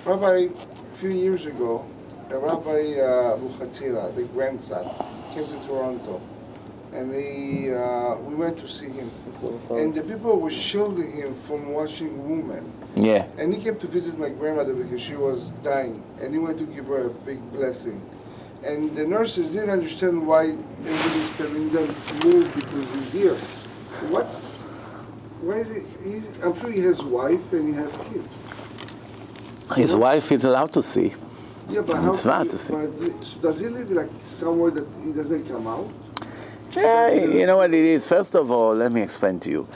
Rabbi, a few years ago, Rabbi Buchatzira, the grandson, came to Toronto, and we went to see him. And the people were shielding him from watching women. Yeah. And he came to visit my grandmother because she was dying, and he went to give her a big blessing. And the nurses didn't understand why everybody's telling them to move because he's here. Why is it? I'm sure he has a wife and he has kids. His wife is allowed to see. Yeah, but how? It's allowed to see. So does he live like somewhere that he doesn't come out? Yeah, you know what it is? First of all, let me explain to you.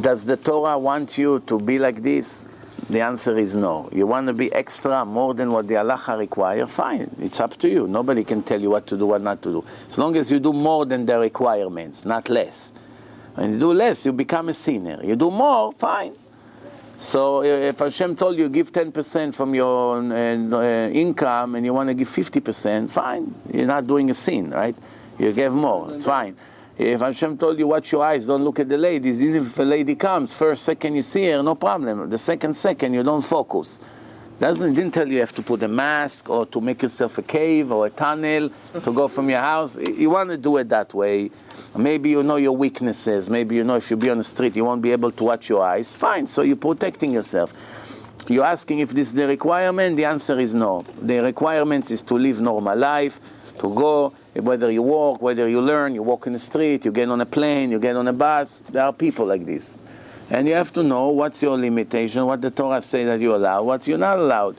Does the Torah want you to be like this? The answer is no. You want to be extra, more than what the halacha require? Fine, it's up to you. Nobody can tell you what to do, what not to do. As long as you do more than the requirements, not less. When you do less, you become a sinner. You do more, fine. So if Hashem told you give 10% from your income and you want to give 50%, fine. You're not doing a sin, right? You give more, it's fine. If Hashem told you watch your eyes, don't look at the ladies, even if a lady comes, first second you see her, no problem. The second you don't focus. Didn't tell you have to put a mask or to make yourself a cave or a tunnel to go from your house. You want to do it that way. Maybe you know your weaknesses. Maybe you know if you be on the street you won't be able to watch your eyes. Fine, so you're protecting yourself. You're asking if this is the requirement. The answer is no. The requirement is to live normal life, to go, whether you walk, whether you learn, you walk in the street, you get on a plane, you get on a bus. There are people like this. And you have to know what's your limitation, what the Torah say that you allow, what you're not allowed.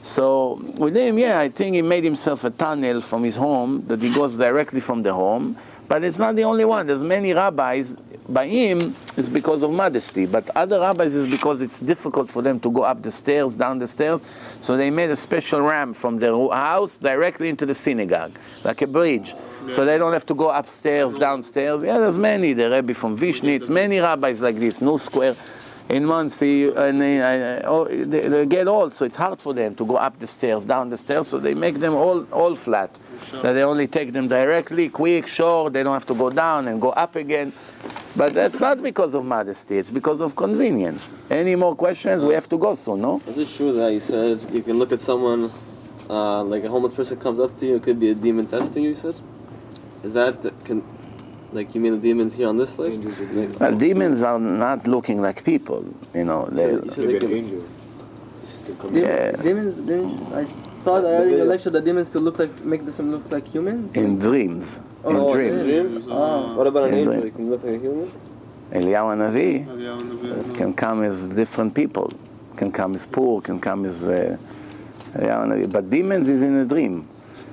So with him, I think he made himself a tunnel from his home, that he goes directly from the home. But it's not the only one. There's many rabbis. By him, it's because of modesty. But other rabbis is because it's difficult for them to go up the stairs, down the stairs. So they made a special ramp from their house directly into the synagogue, like a bridge. So they don't have to go upstairs, downstairs. Yeah, there's many. The Rabbi from Vishnitz, many rabbis like this, New Square. In Muncie, and they get old, so it's hard for them to go up the stairs, down the stairs, so they make them all flat. That they only take them directly, quick, short, they don't have to go down and go up again. But that's not because of modesty, it's because of convenience. Any more questions? We have to go soon, no? Is it true that you said you can look at someone, like a homeless person comes up to you, it could be a demon testing you, said? Is that, like you mean the demons here on this life? Well, demons are not looking like people, you know. You said they can, angel. Demons, I thought I read in the lecture that demons could make them look like humans. In dreams. In dreams. What about an In angel? dream. It can look like a human? Eliyahu Hanavi can come as different people. Can come as poor, can come as Eliyahu Hanavi. But demons is in a dream.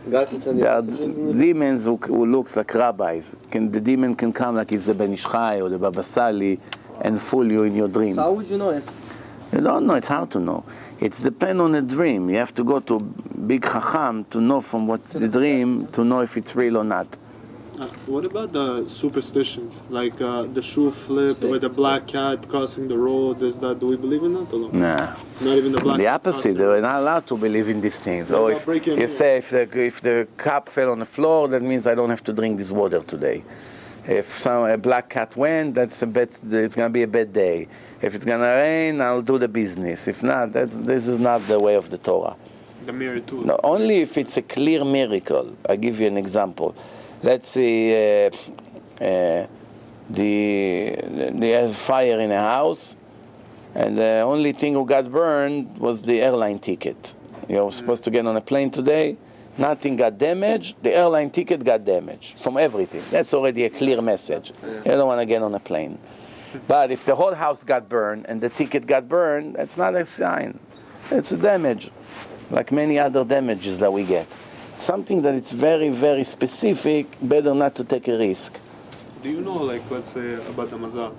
God can send There are messages in the demons who looks like rabbis. The demon can come like he's the Ben Ish Chai or the Baba Sali and fool you in your dreams. So how would you know if? You don't know, it's hard to know. It's depend on a dream. You have to go to big chacham to know from what the dream, to know if it's real or not. What about the superstitions, like the shoe flip or the black cat crossing the road? Do we believe in that or no? Nah. Not even the black The cat opposite, crossing they're not allowed to believe in these things. They're Or not if breaking you rules. say if the cup fell on the floor, that means I don't have to drink this water today. If a black cat went, it's going to be a bad day. If it's going to rain, I'll do the business. If not, this is not the way of the Torah. The mirror too. No, only if it's a clear miracle. I'll give you an example. Let's say they had fire in a house, and the only thing who got burned was the airline ticket. You were supposed to get on a plane today. Nothing got damaged. The airline ticket got damaged from everything. That's already a clear message. You don't want to get on a plane. But if the whole house got burned and the ticket got burned, that's not a sign. It's a damage, like many other damages that we get. Something that it's very, very specific, better not to take a risk. Do you know, like, let's say about the mazal?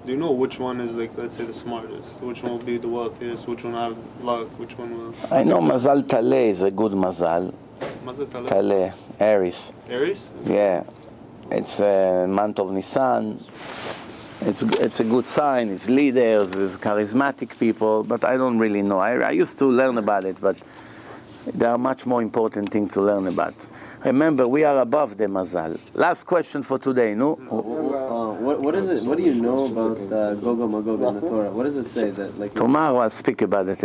do you know which one is like, let's say, the smartest? Which one will be the wealthiest? Which one will have luck? Which one will? I know Mazal Taleh is a good Mazal. Mazal Taleh? Taleh, Aries. Aries? Yeah, it's a month of Nisan. It's a good sign. It's leaders, it's charismatic people, but I don't really know. I used to learn about it, but there are much more important things to learn about. Remember, we are above the Mazal. Last question for today, no? What is it? What do you know about Gog and Magog in the Torah? What does it say that like? Tomorrow I'll speak about it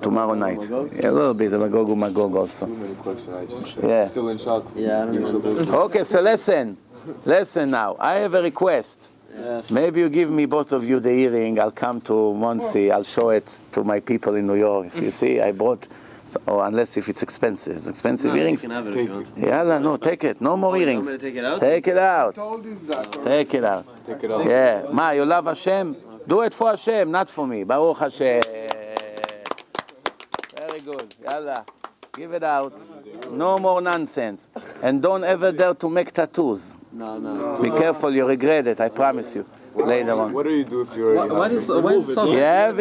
tomorrow night. Yeah, a little bit about Gog and Magog also. Too many questions. I just Yeah. still in shock. Yeah, I don't know. Okay, so listen now. I have a request. Yes. Maybe you give me, both of you, the earring. I'll come to Monsey. I'll show it to my people in New York. You see, I bought, unless if it's expensive. It's expensive You earrings. can have it if you want. Yalla, no, take it. No more You earrings. want me to take it out? Take it out. Told him that. Take it out. Take it out. Yeah. Ma, you love Hashem? Do it for Hashem, not for me. Baruch Hashem. Very good. Yalla. Give it out. No more nonsense. And don't ever dare to make tattoos. No. Be careful, you regret it, I promise you. Later on. What do you do if you already Why is it so? You have.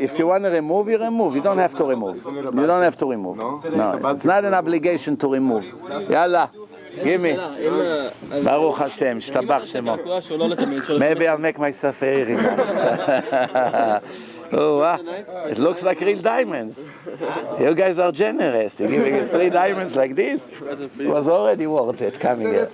If you want to remove, you remove. You don't have to remove. You don't have to remove. No, it's not an obligation to remove. Yalla, give me. Baruch Hashem, shtabach shemo. Maybe I'll make myself a earring. Oh, wow. It looks like real diamonds. You guys are generous. You're giving me 3 diamonds like this? It was already worth it coming here.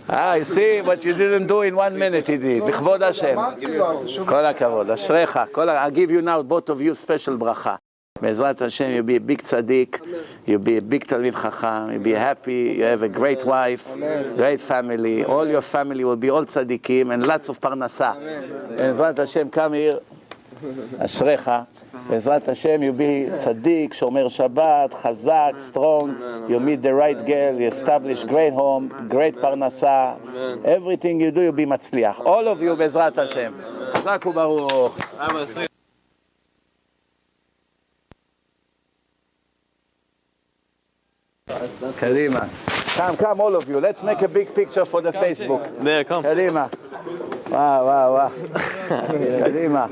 I see what you didn't do in 1 minute, he did. B'chvod Hashem. Kol hakavod. Ashrecha. I'll give you now, both of you, special bracha. Be'ezrat Hashem, you'll be a big tzaddik, you'll be a big talmid chacham, you'll be happy, you have a great wife, great family, all your family will be all tzaddikim, and lots of parnasa. Be'ezrat Hashem, come here. Ashrecha. Be'ezrat Hashem, you be tzaddik, shomer Shabbat, chazak, strong. You meet the right girl, you establish great home, great parnasa. Everything you do, you'll be matzliach. All of you, Be'ezrat Hashem. Chazak u'baruch. Kadima. Come, all of you. Let's make a big picture for the Facebook. There, come. Kadima. Wow. Kadima.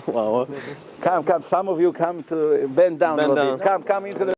Wow. Come. Some of you come to bend down a little bit. Come into the